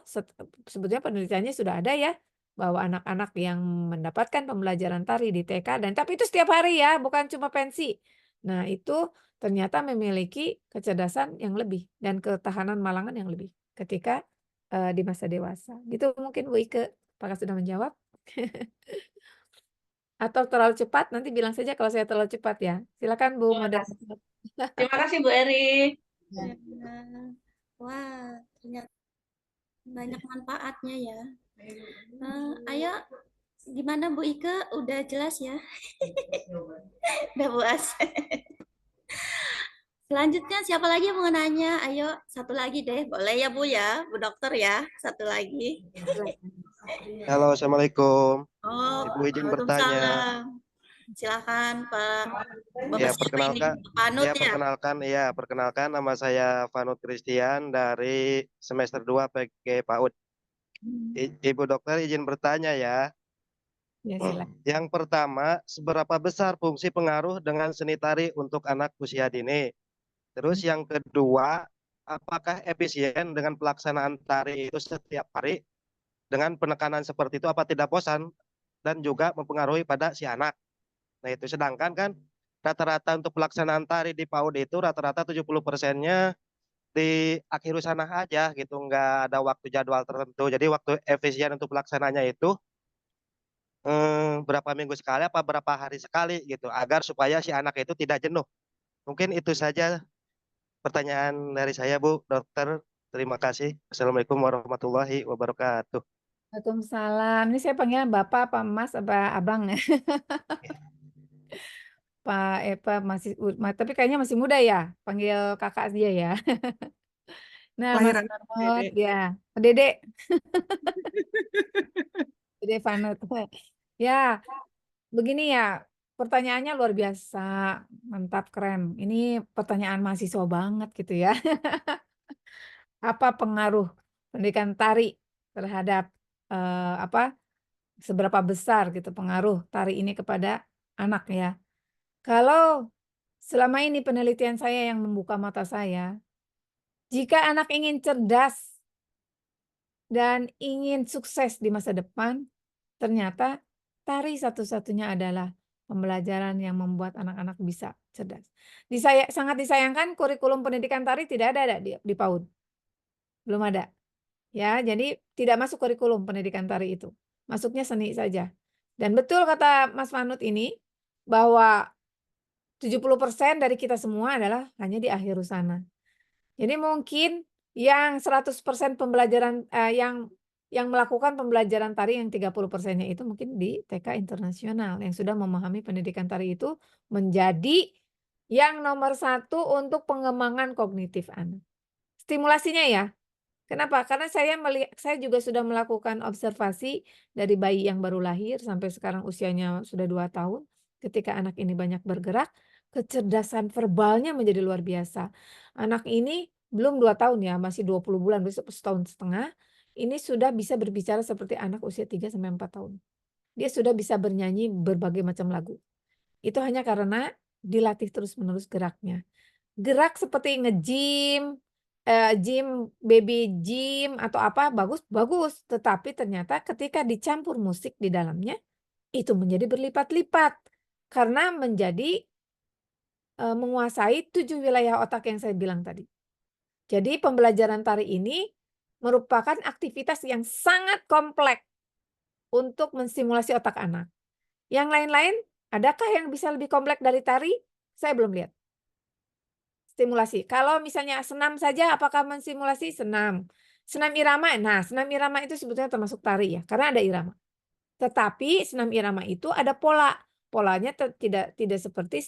sebetulnya penelitiannya sudah ada ya, bahwa anak-anak yang mendapatkan pembelajaran tari di TK tapi itu setiap hari ya, bukan cuma pensi. Nah, itu ternyata memiliki kecerdasan yang lebih dan ketahanan malangan yang lebih ketika di masa dewasa. Gitu mungkin Bu Ike, apakah sudah menjawab? Atau terlalu cepat, nanti bilang saja kalau saya terlalu cepat ya. Silakan Bu moderator. Terima kasih Bu Eri. Ya. Wah, ternyata banyak manfaatnya ya. Ayo, gimana Bu Ike? Udah jelas ya? Udah puas. Selanjutnya siapa lagi yang mau nanya? Ayo, satu lagi deh. Boleh ya Bu ya, Bu Dokter ya. Satu lagi. Halo, Assalamualaikum. Oh, Ibu izin bertanya. Waalaikumsalam. Silakan Pak. Bapak Ya, siapa ini? perkenalkan. Panut ya? Perkenalkan nama saya Vanut Christian dari semester 2 PG PAUD. Ibu dokter izin bertanya ya. Ya, silakan. Yang pertama, seberapa besar fungsi pengaruh dengan seni tari untuk anak usia dini? Terus yang kedua, apakah efisien dengan pelaksanaan tari itu setiap hari dengan penekanan seperti itu apa tidak bosan dan juga mempengaruhi pada si anak? Nah itu sedangkan kan rata-rata untuk pelaksanaan tari di PAUD itu rata-rata 70%-nya di akhir sana aja gitu, nggak ada waktu jadwal tertentu. Jadi waktu efisien untuk pelaksananya itu berapa minggu sekali apa berapa hari sekali gitu, agar supaya si anak itu tidak jenuh. Mungkin itu saja pertanyaan dari saya Bu Dokter. Terima kasih. Assalamualaikum warahmatullahi wabarakatuh. Waalaikumsalam. Ini saya panggil Bapak apa Mas apa Abang ya? Pak Pak masih tapi kayaknya masih muda ya. Panggil kakak dia ya. Nah, Mas Lahiran Vanut Dede. ya. Dedek. Dedek Vanut. Ya, begini ya. Pertanyaannya luar biasa. Mantap, keren. Ini pertanyaan mahasiswa banget gitu ya. Apa pengaruh pendidikan tari terhadap apa seberapa besar gitu pengaruh tari ini kepada anak ya. Kalau selama ini penelitian saya yang membuka mata saya, jika anak ingin cerdas dan ingin sukses di masa depan, ternyata tari satu-satunya adalah pembelajaran yang membuat anak-anak bisa cerdas. Sangat disayangkan kurikulum pendidikan tari tidak ada di PAUD. Belum ada. Ya, jadi tidak masuk kurikulum pendidikan tari itu. Masuknya seni saja. Dan betul kata Mas Vanut ini bahwa 70% dari kita semua adalah hanya di akhir sana. Jadi mungkin yang 100% pembelajaran yang melakukan pembelajaran tari yang 30%-nya itu mungkin di TK internasional yang sudah memahami pendidikan tari itu menjadi yang nomor 1 untuk pengembangan kognitif anak. Stimulasinya ya. Kenapa? Karena saya juga sudah melakukan observasi dari bayi yang baru lahir sampai sekarang usianya sudah 2 tahun. Ketika anak ini banyak bergerak, kecerdasan verbalnya menjadi luar biasa. Anak ini belum 2 tahun ya, masih 20 bulan, besok setahun setengah. Ini sudah bisa berbicara seperti anak usia 3-4 tahun. Dia sudah bisa bernyanyi berbagai macam lagu. Itu hanya karena dilatih terus-menerus geraknya. Gerak seperti nge-gym, baby gym atau apa bagus, tetapi ternyata ketika dicampur musik di dalamnya itu menjadi berlipat-lipat karena menjadi menguasai 7 wilayah otak yang saya bilang tadi. Jadi pembelajaran tari ini merupakan aktivitas yang sangat kompleks untuk menstimulasi otak anak. Yang lain-lain, adakah yang bisa lebih kompleks dari tari? Saya belum lihat. Stimulasi. Kalau misalnya senam saja, apakah menstimulasi? Senam. Senam irama, nah senam irama itu sebetulnya termasuk tari ya, karena ada irama. Tetapi senam irama itu ada pola. Polanya tidak seperti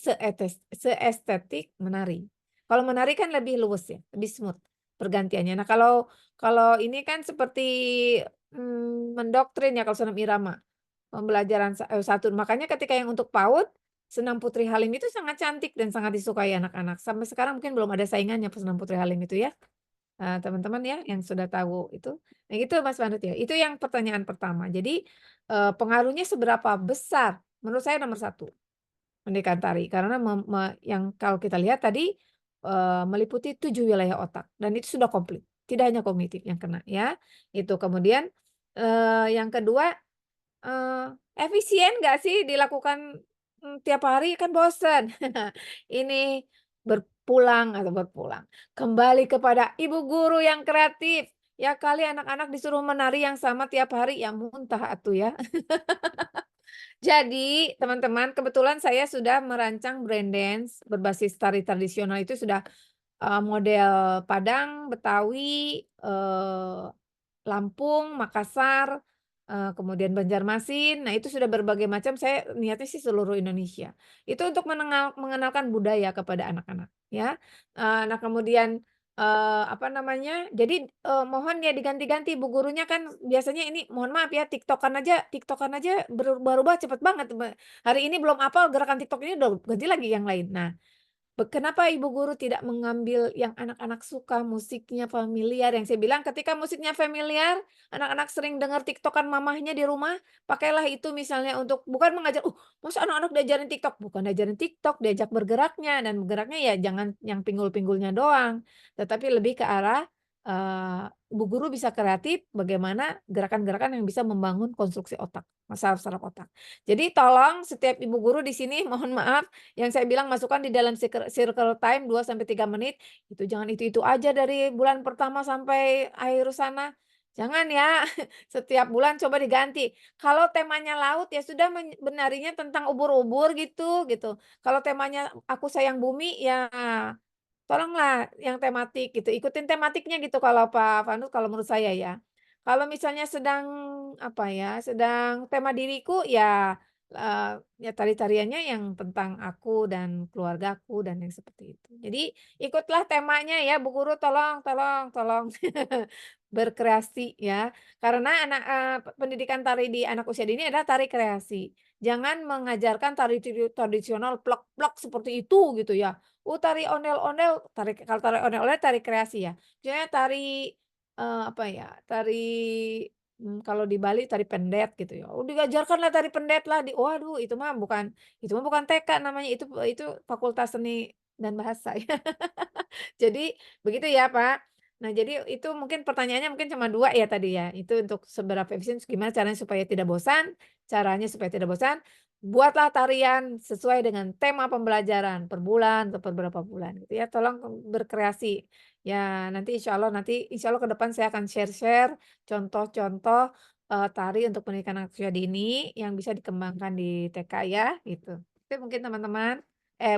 seestetik menari. Kalau menari kan lebih luwes ya, lebih smooth pergantiannya. Nah kalau ini kan seperti mendoktrin ya kalau senam irama. Pembelajaran satu. Makanya ketika yang untuk PAUD, senam Putri Halim itu sangat cantik dan sangat disukai anak-anak. Sampai sekarang mungkin belum ada saingannya senam Putri Halim itu ya. Teman-teman ya yang sudah tahu itu. Nah itu Mas Vanut ya. Itu yang pertanyaan pertama. Jadi pengaruhnya seberapa besar? Menurut saya nomor 1 pendidikan tari. Karena yang kalau kita lihat tadi meliputi 7 wilayah otak. Dan itu sudah komplit. Tidak hanya kognitif yang kena ya. Itu kemudian yang kedua efisien nggak sih dilakukan tiap hari kan bosen. Ini berpulang kembali kepada ibu guru yang kreatif. Ya kali anak-anak disuruh menari yang sama tiap hari ya muntah atuh ya. Jadi teman-teman kebetulan saya sudah merancang brand dance berbasis tari tradisional itu sudah model Padang, Betawi, Lampung, Makassar, kemudian Banjarmasin. Nah, itu sudah berbagai macam, saya niatnya sih seluruh Indonesia. Itu untuk mengenalkan budaya kepada anak-anak, ya. Nah, kemudian, apa namanya, jadi, mohon ya diganti-ganti bu gurunya kan biasanya ini mohon maaf ya TikTok-an aja berubah-ubah cepet banget. Hari ini belum hafal gerakan TikTok ini udah ganti lagi yang lain. Nah, kenapa ibu guru tidak mengambil yang anak-anak suka, musiknya familiar? Yang saya bilang ketika musiknya familiar, anak-anak sering dengar TikTokan mamahnya di rumah, pakailah itu misalnya untuk bukan mengajar, masa anak-anak diajarin TikTok? Bukan diajarin TikTok, diajak bergeraknya, dan bergeraknya ya jangan yang pinggul-pinggulnya doang, tetapi lebih ke arah, ibu guru bisa kreatif bagaimana gerakan-gerakan yang bisa membangun konstruksi otak, saraf otak. Jadi tolong setiap ibu guru di sini mohon maaf, yang saya bilang masukkan di dalam circle time 2 sampai 3 menit, itu jangan itu-itu aja dari bulan pertama sampai akhir sana. Jangan ya, setiap bulan coba diganti. Kalau temanya laut ya sudah menarinya tentang ubur-ubur gitu. Kalau temanya Aku Sayang Bumi ya tolonglah yang tematik gitu, ikutin tematiknya gitu kalau Pak Vanus kalau menurut saya ya. Kalau misalnya sedang, apa ya, sedang tema diriku ya, ya tari-tariannya yang tentang aku dan keluargaku dan yang seperti itu. Jadi ikutlah temanya ya Bu Guru tolong berkreasi ya. Karena pendidikan tari di anak usia dini adalah tari kreasi. Jangan mengajarkan tari tradisional plek-plek seperti itu gitu ya. Tari ondel-ondel, kalau tari ondel-ondel tari kreasi ya. Misalnya tari, apa ya, kalau di Bali tari pendet gitu ya. Diajarkanlah tari pendet lah waduh itu mah bukan TK namanya, itu Fakultas Seni dan Bahasa ya. Jadi begitu ya, Pak. Nah, jadi itu mungkin pertanyaannya mungkin cuma 2 ya tadi ya. Itu untuk seberapa efisien, gimana caranya supaya tidak bosan, buatlah tarian sesuai dengan tema pembelajaran per bulan atau per berapa bulan gitu ya. Tolong berkreasi. Ya, nanti insya Allah ke depan saya akan share-share contoh-contoh, tari untuk pendidikan anak usia dini yang bisa dikembangkan di TK ya, gitu. Itu mungkin teman-teman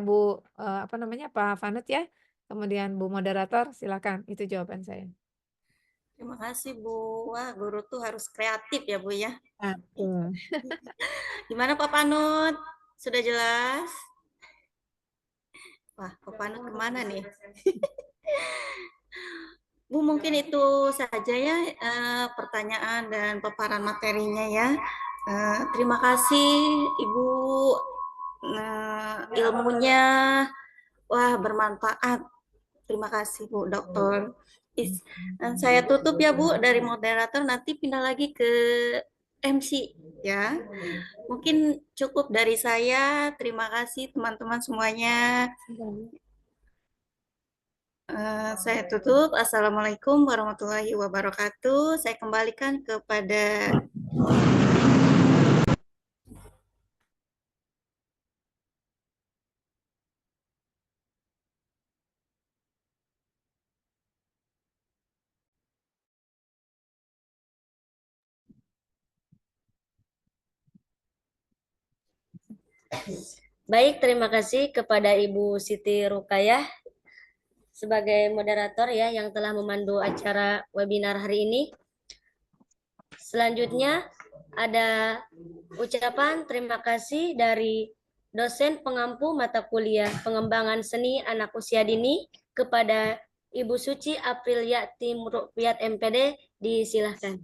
Bu, apa namanya, Pak Vanut ya. Kemudian Bu moderator, silakan. Itu jawaban saya. Terima kasih Bu. Wah, guru tuh harus kreatif ya Bu ya. Betul. Gimana Pak Panut? Sudah jelas? Wah, Pak Panut kemana nih? Bu, mungkin itu saja ya pertanyaan dan paparan materinya ya. Terima kasih Ibu, ilmunya wah bermanfaat. Terima kasih Bu Dokter. Saya tutup ya Bu dari moderator, nanti pindah lagi ke MC ya. Mungkin cukup dari saya. Terima kasih teman-teman semuanya. Saya tutup. Assalamualaikum warahmatullahi wabarakatuh. Saya kembalikan kepada Baik, terima kasih kepada Ibu Siti Rukayah sebagai moderator ya yang telah memandu acara webinar hari ini. Selanjutnya ada ucapan terima kasih dari dosen pengampu mata kuliah pengembangan seni anak usia dini kepada Ibu Suci Apriliati Ruqyat MPD, disilahkan.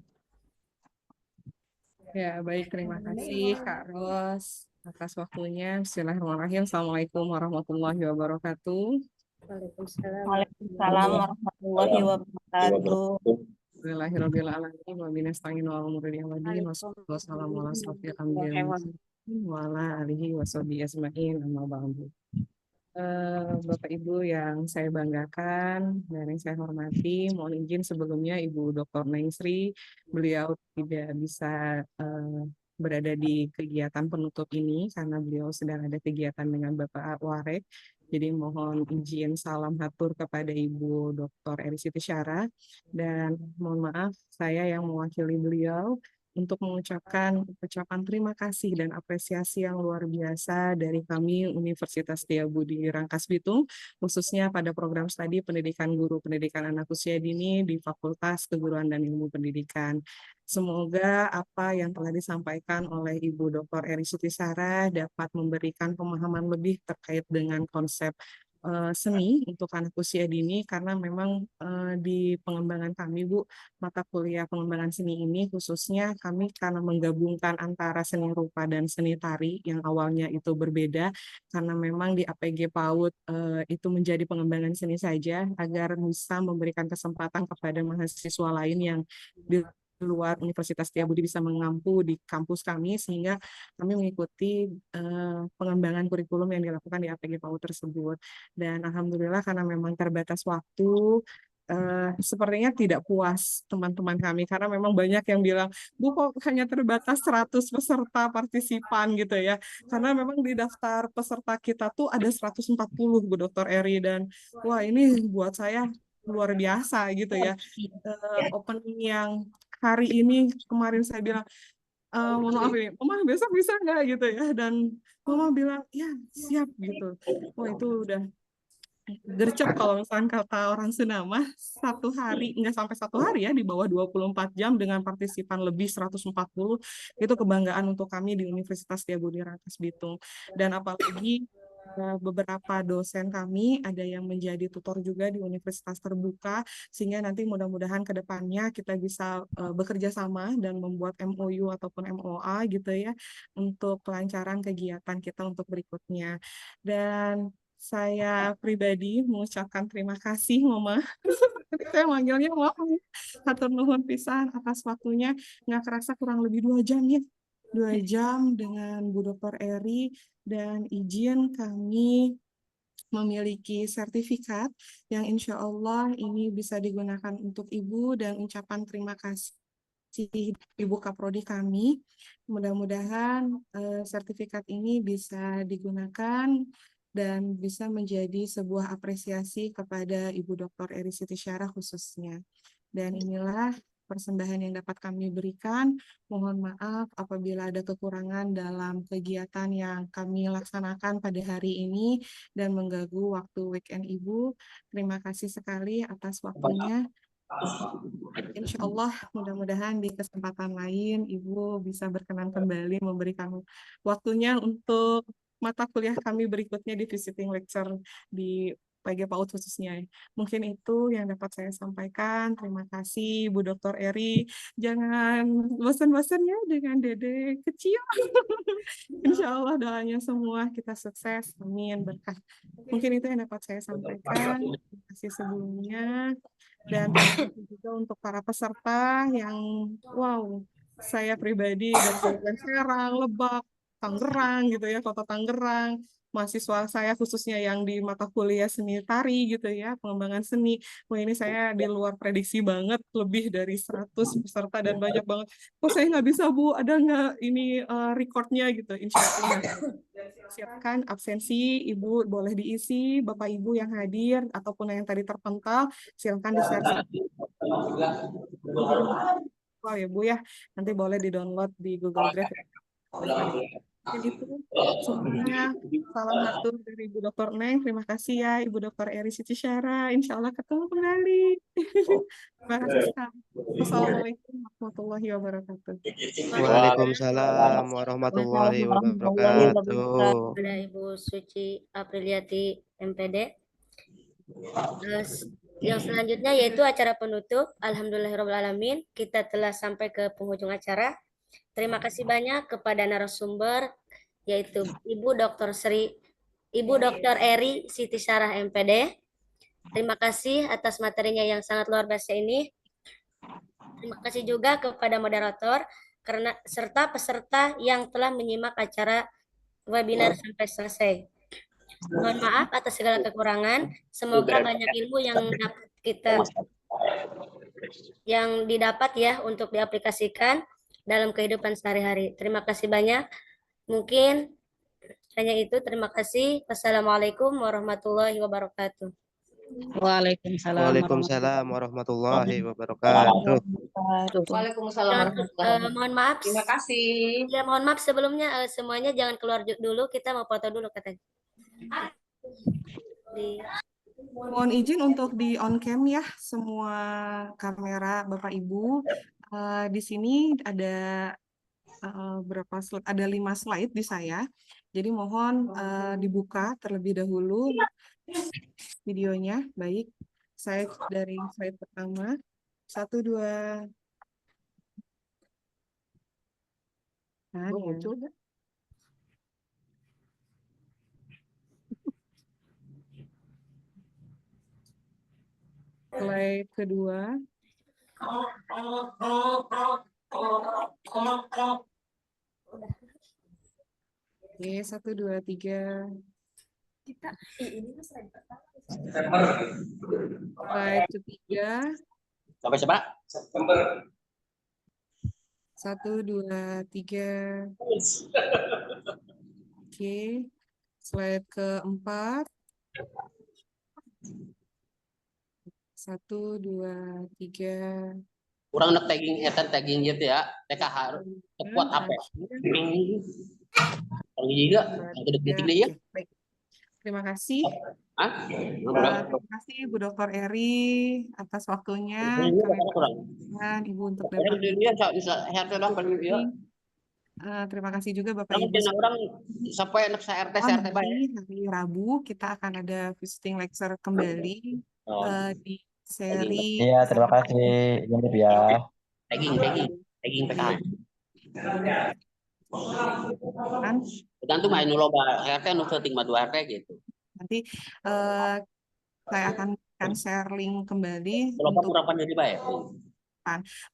Ya, baik. Terima kasih Kak Ros atas waktunya. Bismillahirrahmanirrahim. Assalamualaikum warahmatullahi wabarakatuh. Waalaikumsalam. Waalaikumsalam warahmatullahi wabarakatuh. Bismillahirrahmanirrahim. Wa binasta'inu wa umuri yawadin. Wassalamu ala asrofil anbiya'i wa ala alihi wa sahbihi ajma'in. Amma ba'du. Bapak Ibu yang saya banggakan dan yang saya hormati, mohon izin sebelumnya Ibu Dr. Naisri, beliau tidak bisa berada di kegiatan penutup ini karena beliau sedang ada kegiatan dengan Bapak Warek. Jadi mohon izin salam hatur kepada Ibu Dr. Eri Siti Syara, dan mohon maaf saya yang mewakili beliau untuk mengucapkan ucapan terima kasih dan apresiasi yang luar biasa dari kami Universitas Setiabudi Rangkas Bitung, khususnya pada program studi pendidikan guru pendidikan anak usia dini di Fakultas Keguruan dan Ilmu Pendidikan. Semoga apa yang telah disampaikan oleh Ibu Dr. Eri Sutisara dapat memberikan pemahaman lebih terkait dengan konsep seni untuk anak usia dini, karena memang di pengembangan kami, Bu, mata kuliah pengembangan seni ini khususnya kami karena menggabungkan antara seni rupa dan seni tari yang awalnya itu berbeda, karena memang di APG PAUD itu menjadi pengembangan seni saja agar bisa memberikan kesempatan kepada mahasiswa lain yang di luar Universitas Setiabudi bisa mengampu di kampus kami, sehingga kami mengikuti pengembangan kurikulum yang dilakukan di APG PAUD tersebut. Dan alhamdulillah karena memang terbatas waktu, sepertinya tidak puas teman-teman kami, karena memang banyak yang bilang, Bu, kok hanya terbatas 100 peserta partisipan gitu ya, karena memang di daftar peserta kita tuh ada 140, Bu Dr. Eri, dan wah ini buat saya luar biasa gitu ya. Opening yang hari ini kemarin saya bilang, mohon maaf ini, Mama besok bisa nggak gitu ya, dan Mama bilang ya siap gitu. Wah itu udah gercep kalau misalnya kata orang Sunda mah, satu hari, nggak sampai satu hari ya, di bawah 24 jam dengan partisipan lebih 140, itu kebanggaan untuk kami di Universitas Setiabudi Rangkas Bitung. Dan apalagi beberapa dosen kami ada yang menjadi tutor juga di universitas terbuka, sehingga nanti mudah-mudahan ke depannya kita bisa bekerja sama dan membuat MOU ataupun MOA gitu ya, untuk kelancaran kegiatan kita untuk berikutnya. Dan saya pribadi mengucapkan terima kasih, Mama. Saya manggilnya Mama. Hatur nuhun pisan atas waktunya. Nggak kerasa kurang lebih 2 jam ya. 2 jam dengan Bu Dr. Eri, dan izin kami memiliki sertifikat yang insya Allah ini bisa digunakan untuk Ibu, dan ucapan terima kasih Ibu Kaprodi kami. Mudah-mudahan sertifikat ini bisa digunakan dan bisa menjadi sebuah apresiasi kepada Ibu Dr. Eri Sitisyara khususnya. Dan inilah persembahan yang dapat kami berikan. Mohon maaf apabila ada kekurangan dalam kegiatan yang kami laksanakan pada hari ini dan mengganggu waktu weekend Ibu. Terima kasih sekali atas waktunya. Insya Allah mudah-mudahan di kesempatan lain Ibu bisa berkenan kembali memberikan waktunya untuk mata kuliah kami berikutnya di visiting lecture di PG PAUD khususnya. Mungkin itu yang dapat saya sampaikan. Terima kasih Bu Dr. Eri. Jangan bosan-bosan ya dengan Dede kecil. Insya Allah doanya semua kita sukses. Amin. Berkah. Mungkin itu yang dapat saya sampaikan. Terima kasih sebelumnya. Dan terima kasih juga untuk para peserta yang wow, saya pribadi dari Kabupaten Serang, Lebak, Tangerang gitu ya, Kota Tangerang, mahasiswa saya khususnya yang di mata kuliah seni tari gitu ya, pengembangan seni. Wah ini saya di luar prediksi banget, lebih dari 100 peserta dan banyak banget. Kok saya nggak bisa Bu, ada nggak ini recordnya gitu, insya Allah. Siapkan absensi, Ibu boleh diisi, Bapak Ibu yang hadir ataupun yang tadi terpental, silakan di-share. Wow ya Bu ya, nanti boleh di-download di Google Drive. Dan itu semuanya salam hatur dari Ibu Dr. Neng. Terima kasih ya Ibu Dr. Eri Sitisyara. Insya Allah ketemu kembali. Terima kasih sekali. Wassalamualaikum warahmatullahi wabarakatuh. Waalaikumsalam warahmatullahi wabarakatuh. Ada Ibu Suci Apriliati MPD. Yang selanjutnya yaitu acara penutup. Alhamdulillahirrahmanirrahim. Kita telah sampai ke penghujung acara. Terima kasih banyak kepada narasumber yaitu Ibu Dr. Eri Sitisyara MPD. Terima kasih atas materinya yang sangat luar biasa ini. Terima kasih juga kepada moderator serta peserta yang telah menyimak acara webinar sampai selesai. Mohon maaf atas segala kekurangan. Semoga banyak ilmu yang didapat ya untuk diaplikasikan dalam kehidupan sehari-hari. Terima kasih banyak. Mungkin hanya itu. Terima kasih. Wassalamualaikum warahmatullahi wabarakatuh. Waalaikumsalam Waalaikumsalam warahmatullahi wabarakatuh. Waalaikumsalam warahmatullahi wabarakatuh. Mohon maaf. Terima kasih. Ya, mohon maaf sebelumnya semuanya jangan keluar dulu, kita mau foto dulu katanya. Mohon izin untuk di on cam ya semua kamera Bapak Ibu. Di sini ada berapa slide? Ada 5 slide di saya. Jadi mohon dibuka terlebih dahulu videonya. Baik, saya dari slide pertama. 1, 2. Nah, muncul nggak? Slide kedua. Oke, 1, 2, 3. Ini slide pertama. Slide ketiga. Sampai siapa? September. 1, 2, 3. Oke. Slide keempat. 1, 2, 3. Kurang nak tagging gitu ya. TK harus kuat apa? Kalau juga detik ya. Baik. Terima kasih. Hah? Terima kasih Bu Dr. Eri atas waktunya. Ibu untuk dapat. Terima kasih juga Bapak Ibu. Orang sampai anak RT Hari Rabu kita akan ada visiting lecture kembali di seri. Iya, terima kasih. Jangan ya. Tagging PKH. Tergantung main loba RT nu setting 2 RT gitu. Nanti saya akan share link kembali Loba untuk kurang pandai dibayar.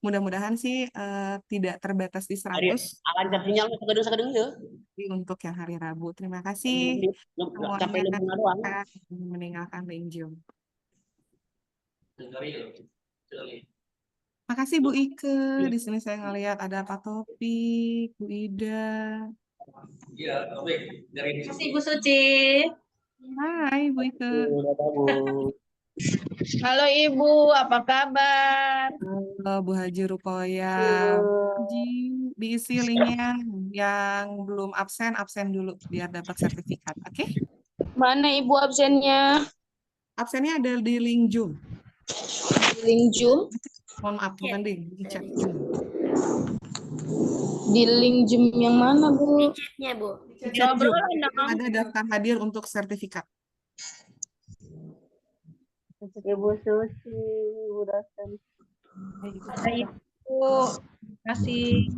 Mudah-mudahan sih tidak terbatas di 100. Lancar sinyal sakadeng ya. Untuk yang hari Rabu. Terima kasih. Sampai semuanya meninggalkan link Zoom. Makasih Bu Ike. Di sini saya ngelihat ada Pak Topik, Bu Ida. Iya, Topik. Terima kasih Bu Suci. Hai Bu Ike. Halo Ibu, apa kabar? Halo Bu Haji Rukoya. Diisi linknya yang belum absen dulu biar dapat sertifikat. Oke? Mana Ibu absennya? Absennya ada di link Zoom. Link Zoom? Mohon maaf, bukan di chat. Di link Zoom yang mana Bu? Di chatnya Bu. Di chat Zoom. Ada daftar hadir untuk sertifikat. Ibu Susi, Bu dosen. Ibu, terima kasih.